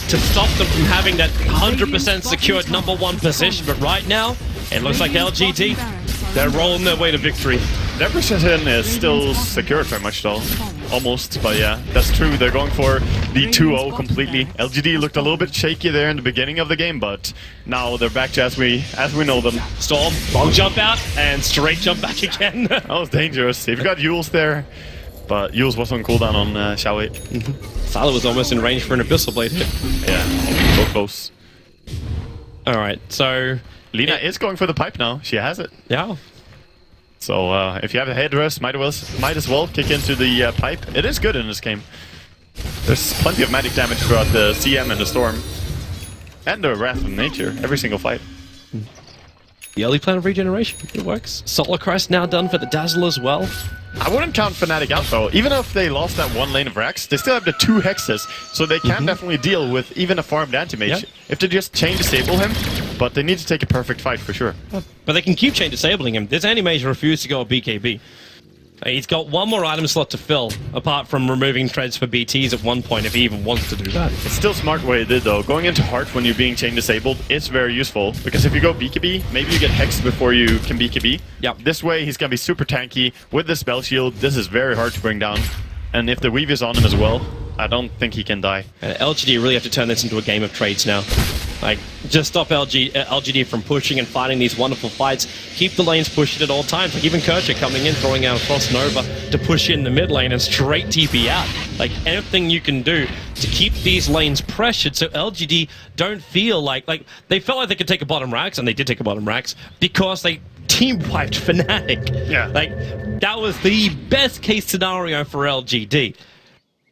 to stop them from having that 100% secured #1 position, but right now, it looks like LGD, they're rolling their way to victory. Their position is still secured very much though. Almost, but yeah, that's true. They're going for the 2-0 completely. LGD looked a little bit shaky there in the beginning of the game, but now they're back to as we know them. Storm, long jump out, and straight jump back again. That was dangerous. They've got Yules there, but Yules was on cooldown on Xiaowei. Sylar was almost in range for an Abyssal Blade hit. Yeah, so close. Alright, so Lina is going for the pipe now. She has it. Yeah. So if you have a headrest, might as well kick into the pipe. It is good in this game. There's plenty of magic damage throughout the CM and the Storm. And the Wrath of Nature, every single fight. The early plan of regeneration, it works. Solar Crest now done for the Dazzle as well. I wouldn't count Fnatic out though. Even if they lost that 1 lane of Rax, they still have the 2 hexes, so they can definitely deal with even a farmed Antimage if they just chain disable him. But they need to take a perfect fight for sure. But they can keep chain disabling him. This Antimage refused to go BKB. He's got one more item slot to fill, apart from removing treads for BTs at one point if he even wants to do that. It's still smart what he did though. Going into Heart when you're being chain disabled is very useful, because if you go BKB, maybe you get hexed before you can BKB. Yep. This way he's gonna be super tanky. With the spell shield, this is very hard to bring down. And if the weave is on him as well, I don't think he can die. And LGD really have to turn this into a game of trades now. Like, just stop LGD from pushing and fighting these wonderful fights. Keep the lanes pushing at all times. Like, even Kercher coming in, throwing out a Frost Nova to push in the mid lane and straight TP out. Like, anything you can do to keep these lanes pressured so LGD don't feel like they felt like they could take a bottom Rax, and they did take a bottom Rax, because they team wiped Fnatic. Yeah. Like, that was the best case scenario for LGD.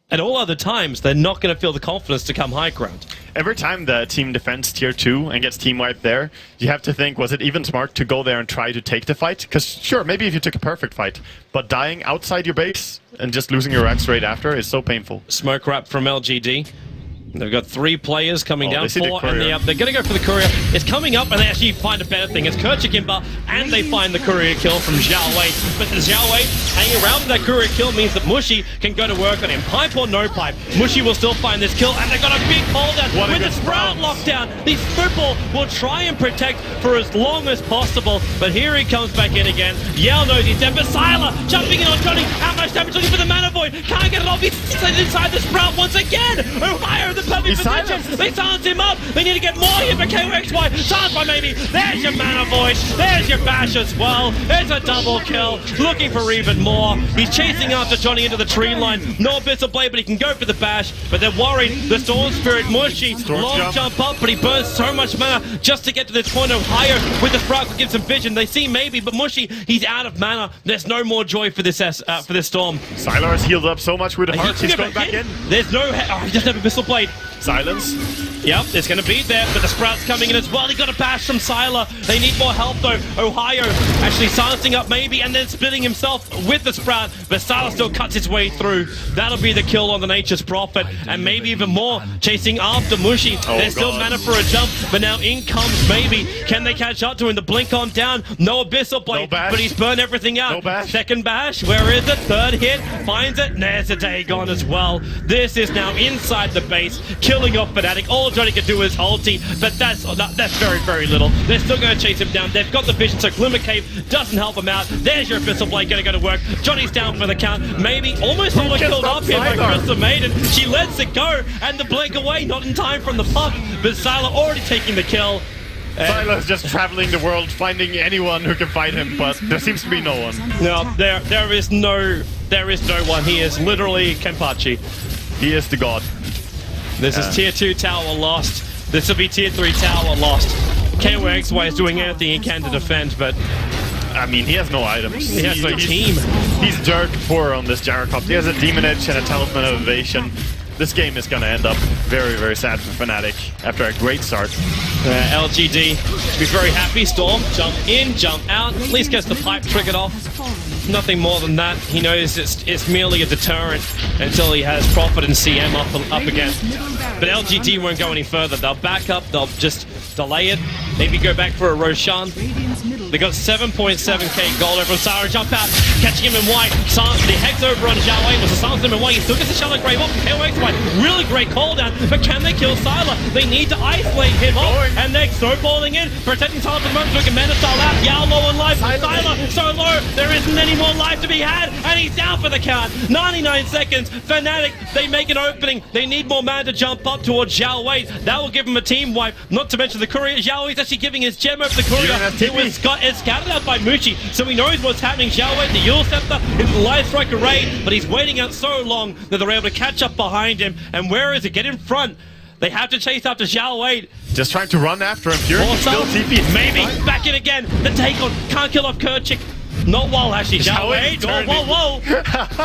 At all other times, they're not going to feel the confidence to come high ground. Every time the team defends tier 2 and gets team wiped there, you have to think, was it even smart to go there and try to take the fight? Because sure, maybe if you took a perfect fight, but dying outside your base and just losing your Rax right after is so painful. Smoke wrap from LGD. They've got 3 players coming down, 4 and the up. They're going to go for the courier. It's coming up, and they actually find a better thing. It's Kercher Kimba, and they find the courier kill from Xiaowei. But the Xiaowei hanging around with that courier kill means that Mushy can go to work on him. Pipe or no pipe, Mushy will still find this kill, and they've got a big holdout with the Sprout lockdown. The Football will try and protect for as long as possible, but here he comes back in again. Yell knows he's dead, but Sylar jumping in on Johnny. How much damage looking for the Mana Void? Can't get it off. He's inside the Sprout once again. Ohio, the perfect position. They silence him up. They need to get more here for KOXY. Silence by Maybe. There's your Mana Void. There's your Bash as well. It's a double kill. Looking for even more. He's chasing after Johnny into the tree line. No Abyssal Blade, but he can go for the Bash. But they're worried. The Storm Spirit, Mushy, long jump up, but he burns so much mana just to get to this point. Ohio with the Sprout will give some vision. They see Maybe, but Mushy, he's out of mana. There's no more joy for this Storm. Sylar has healed up so much with the Heart. He's going back in. There's no... he doesn't have Abyssal Blade. Silence. Yep, it's going to be there, but the Sprout's coming in as well. He got a bash from Sylar. They need more help though. Ohio actually silencing up maybe and then splitting himself with the Sprout, but Sylar still cuts his way through. That'll be the kill on the Nature's Prophet, and maybe even more chasing after Mushi. There's still mana for a jump, but now in comes maybe. Can they catch up to him? The blink on down. No Abyssal Blade, but he's burned everything out. Second bash, where is it? Third hit, finds it. There's a Dagon as well. This is now inside the base, killing off Fnatic. All Johnny can do is ulti, but that's very, very little. They're still going to chase him down. They've got the vision, so Glimmer Cave doesn't help him out. There's your Abyssal Blade going to go to work. Johnny's down for the count. Maybe almost all killed off here by Crystal Maiden. She lets it go, and the blink away, not in time from the puck, but Sylar already taking the kill. Sylar's just traveling the world, finding anyone who can fight him, but there seems to be no one. No, there is no one. He is literally Kenpachi. He is the god. This is tier 2 tower lost. This will be tier 3 tower lost. KOXY is doing everything he can to defend, but I mean, he has no items. He has no team. He's dirt poor on this Gyro Cup. He has a Demon Edge and a Talisman of Evasion. This game is going to end up very, very sad for Fnatic after a great start. LGD should be very happy. Storm, jump in, jump out. At least gets the pipe triggered off. Nothing more than that. He knows it's merely a deterrent until he has Prophet and CM up again. But LGD won't go any further. They'll back up. They'll just delay it. Maybe go back for a Roshan. They got 7.7k gold over from Sylar. Jump out, catching him in white. The Hex over on Zhao Wei was a silence him in white. He still gets the Shadow Grave off from KOXY. Really great call down, but can they kill Sylar? They need to isolate him off, and they're snowballing in, protecting Sylar for the moment so he can mana style out. Yao low on life. Sylar so low, there isn't any more life to be had, and he's down for the count. 99 seconds. Fnatic, they make an opening. They need more mana to jump up towards Zhao Wei. That will give him a team wipe. Not to mention the courier. Zhao Wei's actually giving his gem over the courier. It's scouted out by Mushi, so he knows what's happening. Zhao Wei, the Yule Scepter, into the Light Strike Array, but he's waiting out so long that they're able to catch up behind him. And where is it? Get in front. They have to chase after Zhao Wei. Just trying to run after him. Fury still TP. Maybe. Back in again. The take on. Can't kill off Kerchik. Not while actually Zhao Wei. Whoa.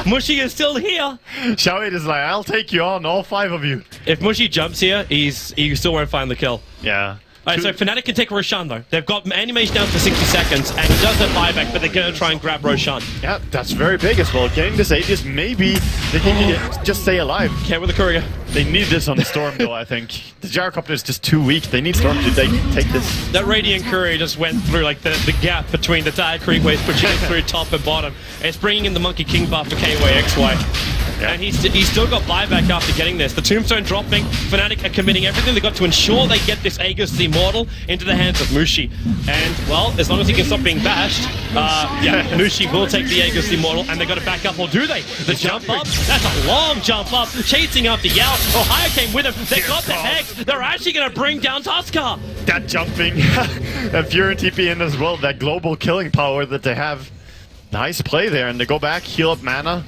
Mushi is still here. Zhao Wei is like, I'll take you on, all 5 of you. If Mushi jumps here, he still won't find the kill. Yeah. Alright, so Fnatic can take Roshan though. They've got animation down for 60 seconds, and he does have buyback, but they're going to try and grab Roshan. Yeah, that's very big as well. Getting this Aegis, maybe they can just stay alive. Okay, with the courier. They need this on the Storm though, I think. The Gyrocopter is just too weak. They need Storm to take this. That Radiant Courier just went through like the gap between the tire creepways, pushing it through top and bottom. And it's bringing in the Monkey King buff for KYXY. Yeah. And he's still got buyback after getting this. The Tombstone dropping. Fnatic are committing everything they've got to ensure they get this Aegis the Immortal into the hands of Mushi. And, well, as long as he can stop being bashed, Mushi will take the Aegis the Immortal, and they've got to back up, or do they? The jump up, that's a long jump up, chasing after Yao. Ohio came with him, they got the Hex, they're actually going to bring down Tuskar. That jumping, and Fury TP in as well, that global killing power that they have. Nice play there, and they go back, heal up mana.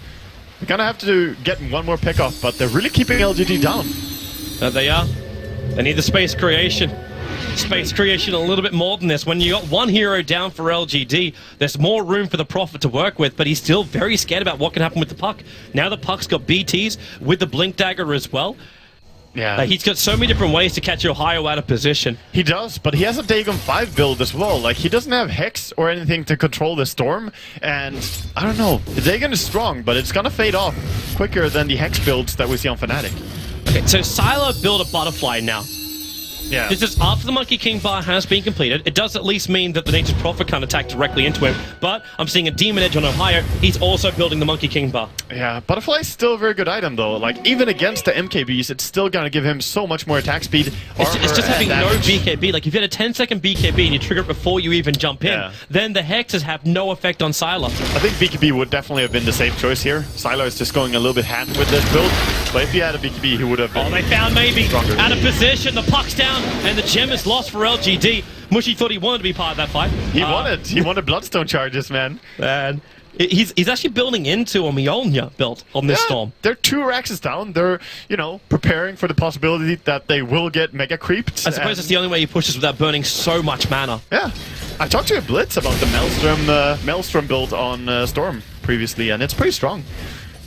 They're gonna have to get one more pick off, but they're really keeping LGD down. They are. They need the space creation. Space creation a little bit more than this. When you got one hero down for LGD, there's more room for the Prophet to work with, but he's still very scared about what can happen with the puck. Now the puck's got BTs with the Blink Dagger as well. Yeah. He's got so many different ways to catch Ohio out of position. He does, but he has a Dagon 5 build as well. Like, he doesn't have Hex or anything to control the Storm, and I don't know. The Dagon is strong, but it's gonna fade off quicker than the Hex builds that we see on Fnatic. Okay, so Sylar built a Butterfly now. Yeah. This is after the Monkey King bar has been completed. It does at least mean that the Nature's Prophet can't attack directly into him, but I'm seeing a Demon Edge on Ohio. He's also building the Monkey King bar. Yeah, Butterfly's still a very good item though. Like, even against the MKBs, it's still gonna give him so much more attack speed. It's just having no BKB. Like, if you had a 10-second BKB and you trigger it before you even jump in, then the Hexes have no effect on Sylar. I think BKB would definitely have been the safe choice here. Sylar is just going a little bit hand with this build, but if he had a BKB, he would have been they found maybe stronger. Out of position, the puck's down, and the gem is lost for LGD. Mushi thought he wanted to be part of that fight. He wanted Bloodstone charges, man. And he's actually building into a Mjolnir build on this Storm. They're 2 Raxes down. They're, you know, preparing for the possibility that they will get mega creeped. I suppose it's the only way he pushes without burning so much mana. Yeah. I talked to a Blitz about the Maelstrom build on Storm previously, and it's pretty strong.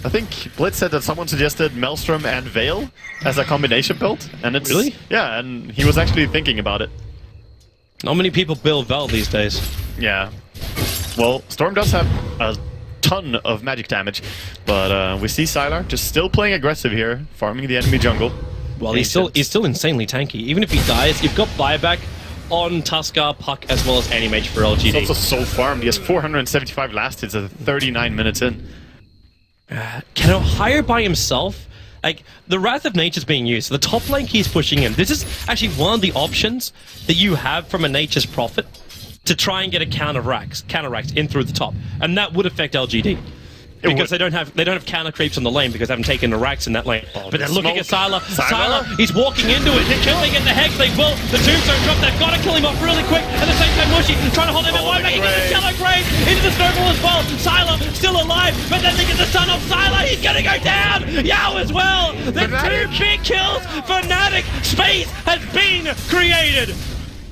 I think Blitz said that someone suggested Maelstrom and Veil as a combination build, and it's Really? Yeah, and he was actually thinking about it. Not many people build Veil these days. Yeah. Well, Storm does have a ton of magic damage, but we see Sylar just still playing aggressive here, farming the enemy jungle. Well, he's still insanely tanky. Even if he dies, you've got buyback on Tuskar, Puck, as well as Animage for LGD. He's also so farmed. He has 475 last hits at 39 minutes in. Can Ohio by himself? Like, the Wrath of Nature's being used. The top lane he's pushing in. This is actually one of the options that you have from a Nature's Prophet to try and get a counter-racks in through the top. And that would affect LGD. Because they don't have counter creeps on the lane because they haven't taken the racks in that lane. Oh, but they're looking at Sylar. Sylar, he's walking into it. They're killing it. The Hex, they will. The tombstone drop. They've got to kill him off really quick. At the same time, Mushy trying to hold him in one. He gets the Shallow Grave into the snowball as well. Sylar still alive, but then they get the stun off Sylar. He's going to go down. Yao as well. The two big kills. Fnatic. Space has been created.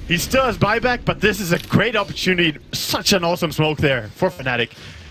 He still has buyback, but this is a great opportunity. Such an awesome smoke there for Fnatic.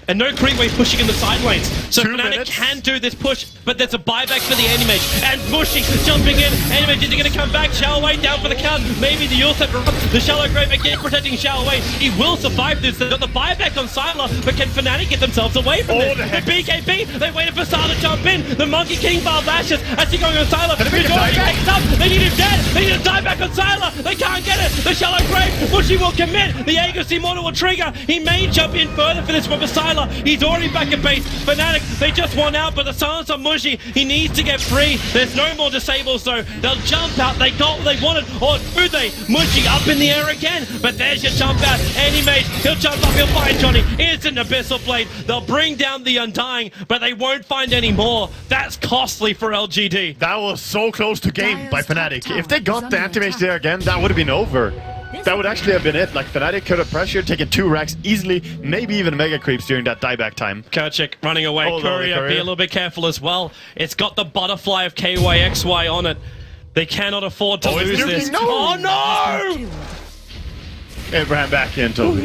And no creep wave pushing in the side lanes. So Fnatic can do this push, but there's a buyback for the Animage. And Mushy jumping in. Animage isn't going to come back. Xiaowei down for the count. Maybe the Ulset, the Shallow Grave again protecting Xiaowei. He will survive this. They've got the buyback on Sylar, but can Fnatic get themselves away from this? The BKB, they waited for Sylar to jump in. The Monkey King Bar bashes as he going on Sylar. He's already picked up. They need him dead. They need a dieback on Sylar. They can't get it. The Shallow Grave. Mushy will commit. The Aegis Immortal will trigger. He may jump in further for this one for Sylar. He's already back at base. Fnatic, they just won out, but the silence on Mushy, he needs to get free. There's no more disables though. They'll jump out. They got what they wanted. Or do they? Mushy up in the air again. But there's your jump out. Animage, he'll jump up. He'll find Johnny. Instant Abyssal Blade. They'll bring down the Undying, but they won't find any more. That's costly for LGD. That was so close to game by Fnatic. If they got the anti-mage there again, that would have been over. That would actually have been it. Like, Fnatic could have pressured, taken 2 racks easily, maybe even mega creeps during that dieback time. Kerchik running away. Courier, be a little bit careful as well. It's got the butterfly of KYXY on it. They cannot afford to lose this. No. Oh no! Abraham back in, Toby.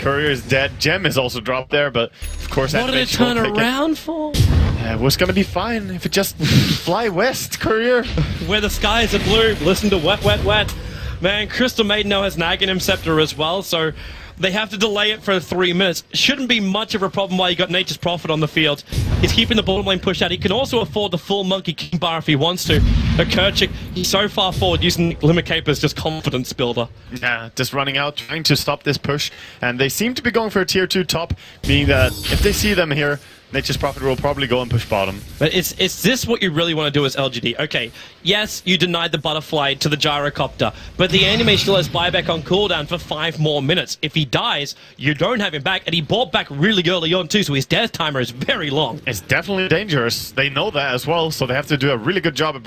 Courier is dead. Gem is also dropped there, but of course, what did it turn around for? It was gonna be fine if it just fly west, Courier. Where the skies are blue. Listen to Wet, Wet, Wet. Man, Crystal Maiden now has Naganim Scepter as well, so they have to delay it for 3 minutes. Shouldn't be much of a problem while you got Nature's Prophet on the field. He's keeping the bottom lane pushed out. He can also afford the full Monkey King bar if he wants to. But Kerchik, he's so far forward using Limit Cape as just confidence builder. Yeah, just running out, trying to stop this push. And they seem to be going for a tier 2 top, meaning that if they see them here, Nature's Prophet will probably go and push bottom. But is this what you really want to do as LGD? Okay, yes, you denied the butterfly to the gyrocopter, but the anime still has buyback on cooldown for 5 more minutes. If he dies, you don't have him back, and he bought back really early on too, so his death timer is very long. It's definitely dangerous. They know that as well, so they have to do a really good job of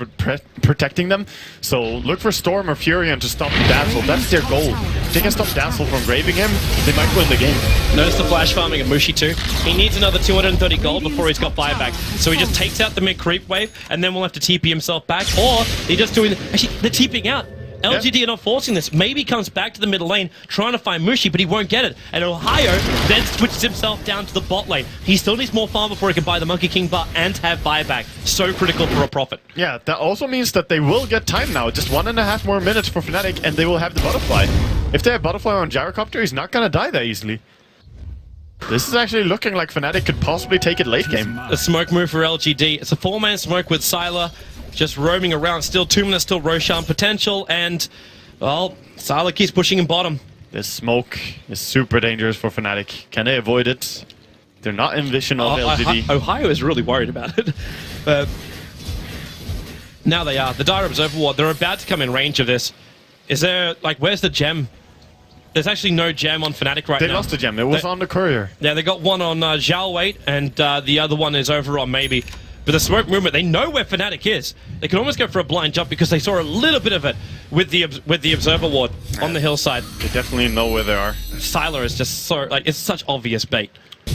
protecting them. So look for Storm or Furion to stop Dazzle. That's their goal. If they can stop Dazzle from graving him, they might win the game. Notice the flash farming of Mushy too. He needs another 230 gold before he's got buyback. So he just takes out the mid creep wave, and then we'll have to TP himself back, or he just doing... Actually, they're TPing out. LGD are not forcing this. Maybe comes back to the middle lane, trying to find Mushy, but he won't get it. And Ohio then switches himself down to the bot lane. He still needs more farm before he can buy the Monkey King bar and have buyback. So critical for a profit. Yeah, that also means that they will get time now. Just 1.5 more minutes for Fnatic, and they will have the butterfly. If they have butterfly on gyrocopter, he's not gonna die that easily. This is actually looking like Fnatic could possibly take it late game. A smoke move for LGD. It's a 4-man smoke with Sylar just roaming around. Still 2 minutes, still Roshan potential, and, well, Sylar keeps pushing in bottom. This smoke is super dangerous for Fnatic. Can they avoid it? They're not in vision of LGD. Ohio is really worried about it. Now they are. The Dire Observer Ward, they're about to come in range of this. Is there, like, where's the gem? There's actually no gem on Fnatic right now. They lost the gem. It was on the Courier. Yeah, they got one on Zhao Wait, and the other one is over on Maybe. But the smoke movement, they know where Fnatic is. They can almost go for a blind jump because they saw a little bit of it with the Observer Ward on the hillside. They definitely know where they are. Sylar is just so, like, it's such obvious bait.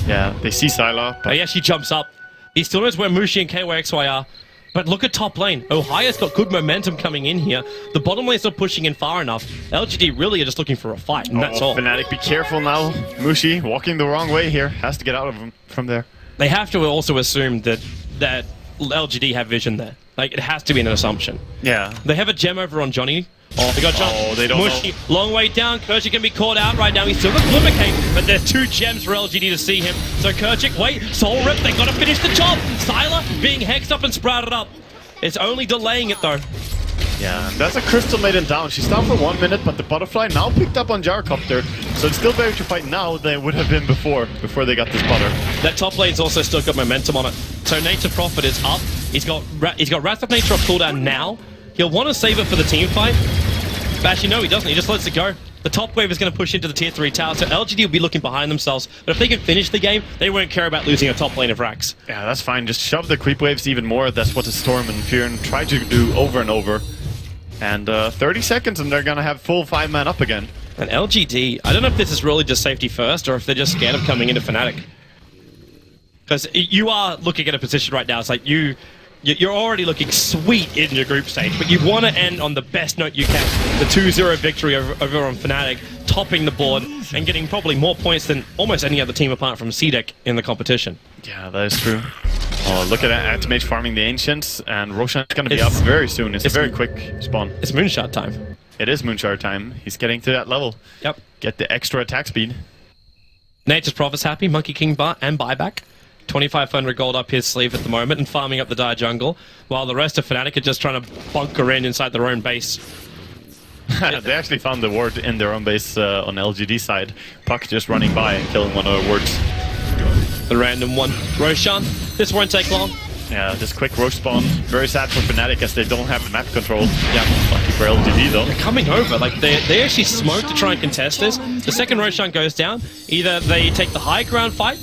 Yeah, they see Sylar. But he actually jumps up. He still knows where Mushy and KYXY are. But look at top lane. Ohio's got good momentum coming in here. The bottom lane's not pushing in far enough. LGD really are just looking for a fight, and that's all. Fnatic, be careful now. Mushy walking the wrong way here. Has to get out of him from there. they have to also assume that LGD have vision there. Like, it has to be an assumption. Yeah. They have a gem over on Johnny. Oh, they got John. Oh, they don't Mushy, know. long way down. Kerchik can be caught out right now. He's still got Glimmercake, but there's 2 gems for LGD to see him. So Kerchik, wait, Soul Rip, they got to finish the job. Sylar being hexed up and sprouted up. It's only delaying it, though. Yeah, and that's a Crystal Maiden down. She's down for 1 minute, but the Butterfly now picked up on Gyrocopter. So it's still better to fight now than it would have been before they got this Butter. That top lane's also still got momentum on it. So Nature Prophet is up. He's got Wrath of Nature off cooldown now. He'll want to save it for the team fight. But actually, no, he doesn't. He just lets it go. The top wave is going to push into the tier 3 tower, so LGD will be looking behind themselves. But if they can finish the game, they won't care about losing a top lane of Rax. Yeah, that's fine. Just shove the creep waves even more. That's what the Storm and Fearon try to do over and over. And 30 seconds and they're going to have full 5-man up again. And LGD, I don't know if this is really just safety first or if they're just scared of coming into Fnatic. Because you are looking at a position right now, it's like you're already looking sweet in your group stage, but you want to end on the best note you can. The 2-0 victory over on Fnatic, topping the board and getting probably more points than almost any other team apart from CDEC in the competition. Yeah, that is true. Oh, look at that. Antimage farming the Ancients, and Roshan's going to be up very soon. It's a very quick spawn. It's Moonshot time. It is Moonshot time. He's getting to that level. Yep. Get the extra attack speed. Nature's Prophet's happy. Monkey King and buyback. 2,500 gold up his sleeve at the moment and farming up the Dire Jungle, while the rest of Fnatic are just trying to bunker inside their own base. They actually found the ward in their own base on LGD side. Puck just running by and killing one of the wards. The random one. Roshan, this won't take long. Yeah, this quick Rosh spawn. Very sad for Fnatic as they don't have map control. Yeah, lucky for LGD though. They're coming over. Like, they actually smoke to try and contest this. The second Roshan goes down, either they take the high ground fight,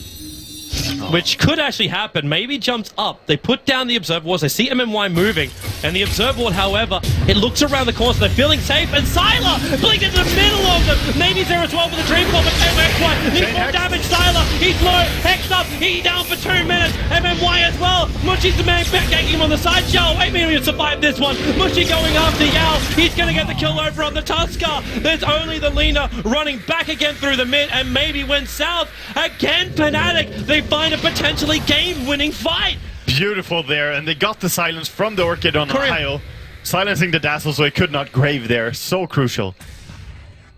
which could actually happen. Maybe jumps up. They put down the Observer Wards. They see MMY moving. And the Observer Ward, however, it looks around the corner. So they're feeling safe. And Sylar blinked into the middle of them. Maybe 0-12 with the Dream Bomb. But MMY needs more damage. Sylar, he's low. Hexed up. He's down for 2 minutes. MMY as well. Mushy's the man backing him on the side. Yao, wait a minute, he'll survive this one. Mushy going after Yao. He's going to get the kill over on the Tusker. There's only the Lina running back again through the mid. And maybe went south. Again, Fnatic. They find a potentially game-winning fight. Beautiful there, and they got the silence from the Orchid on Ohio, silencing the Dazzle so he could not grave there. So crucial.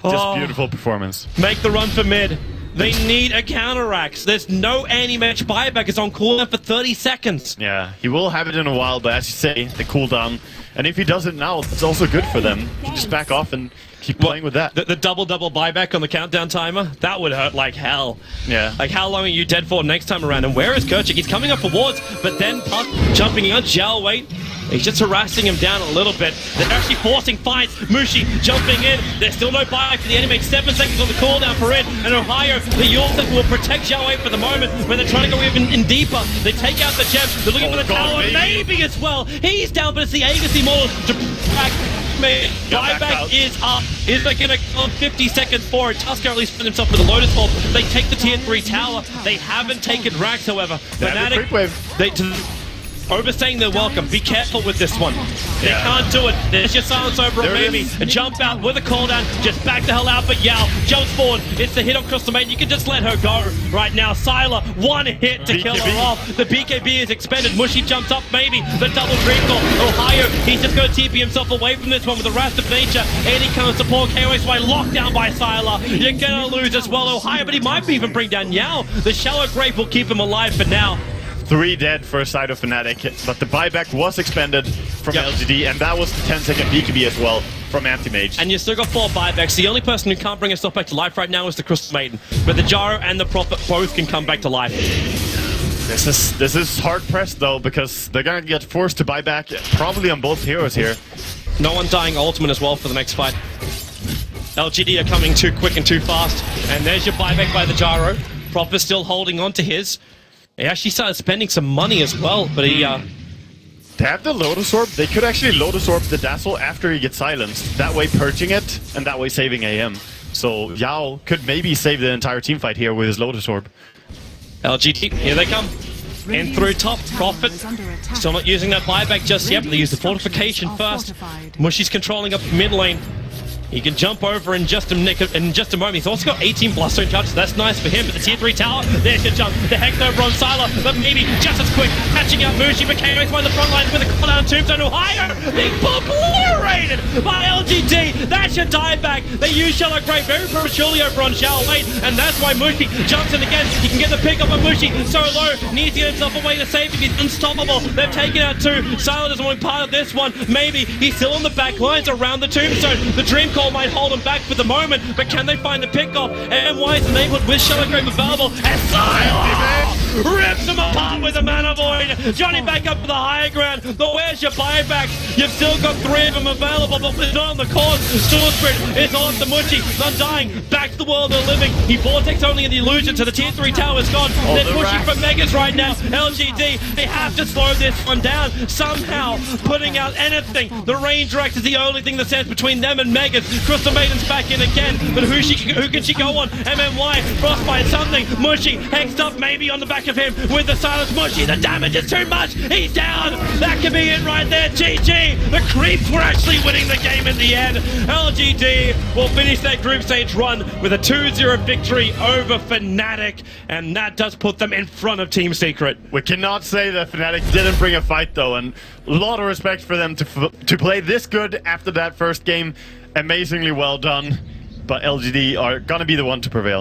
Just beautiful performance. Make the run for mid. They need a counteract. There's no anti-match buyback. It's on cooldown for 30 seconds. Yeah, he will have it in a while, but as you say, the cooldown. And if he does it now, it's also good for them. You can just back off and keep playing with that. The double buyback on the countdown timer? That would hurt like hell. Yeah. Like, how long are you dead for next time around? And where is Kerchik? He's coming up for wards, but then Puck jumping on Zhao, wait. He's just harassing him down a little bit. They're actually forcing fights. Mushi jumping in. There's still no buyback for the enemy. 7 seconds on the cooldown for it. And Ohio, the York will protect Zhao for the moment when they're trying to go even in deeper. They take out the gem. They're looking for the tower. Maybe as well. He's down, but it's the Agassi model to back. Buyback is up. Is they going to go 50 seconds for it? Tusker at least put himself with a Lotus Bolt. They take the tier 3 tower. They haven't taken Rax, however. Fnatic, overstaying their welcome. Be careful with this one. They can't do it. There's your silence over on maybe. A jump out with a cooldown. Just back the hell out, but Yao jumps forward. It's the hit on Crystal Maiden. You can just let her go right now. Sylar, one hit to kill her off. The BKB is expended. Mushy jumps up, maybe. The double triple. Ohio, he's just going to TP himself away from this one with the Wrath of Nature. Any kind of support. KOSY locked down by Sylar. You're going to lose as well, Ohio, but he might even bring down Yao. The Shallow Grave will keep him alive for now. 3 dead for a side of Fnatic, but the buyback was expended from LGD, and that was the 10-second BKB as well from Anti-Mage. And you still got 4 buybacks. The only person who can't bring himself back to life right now is the Crystal Maiden, but the Jaro and the Prophet both can come back to life. This is hard pressed though, because they're gonna get forced to buy back probably on both heroes here. No one dying ultimate as well for the next fight. LGD are coming too quick and too fast, and there's your buyback by the Jaro. Prophet still holding on to his. He actually started spending some money as well, but he... They have the Lotus Orb. They could actually Lotus Orb the Dazzle after he gets silenced. That way purging it, and that way saving AM. So Yao could maybe save the entire team fight here with his Lotus Orb. LGD, here they come. In through top, Prophet. Still not using that buyback just yet, but they use the fortification first. Mushy's controlling up mid lane. He can jump over in just a moment. He's also got 18 Bloodstone charges. That's nice for him. But the tier 3 tower, there's your jump. The Hex over on Sylar, but maybe just as quick. Catching out Mushi, but KO's by the front lines with a cooldown Tombstone. Ohio being obliterated by LGD. That's your dieback. They use Shallow Grave very prematurely over on Shallow Wait, and that's why Mushi jumps in again. He can get the pick up on Mushi. So low, needs to get himself a way to save him. He's unstoppable. They've taken out 2. Sylar doesn't want part of this one. Maybe he's still on the back lines around the Tombstone. The Dream Call might hold him back for the moment, but can they find the pick off? And why is enabled with Shallow Grave available? And Sylar rips him apart with a Mana Void. Johnny back up to the higher ground, but where's your buyback? You've still got 3 of them available, but it's not on the course. Sword Sprint is on to Mushi. Undying, back to the world of the living. He vortex only in the illusion, so the tier 3 tower is gone. They're pushing for Megas right now. LGD, they have to slow this one down. Somehow, putting out anything. The range direct is the only thing that stands between them and Megas. Crystal Maiden's back in again, but who can she go on? MMY, Frostbite, something. Mushi, hexed up maybe on the back of him with the silence. Mushi, the damage is too much. He's down. That could be it right there. GG. The Creeps were actually winning the game in the end. LGD will finish their group stage run with a 2-0 victory over Fnatic, and that does put them in front of Team Secret. We cannot say that Fnatic didn't bring a fight though, and a lot of respect for them to play this good after that first game. Amazingly well done, but LGD are gonna be the one to prevail.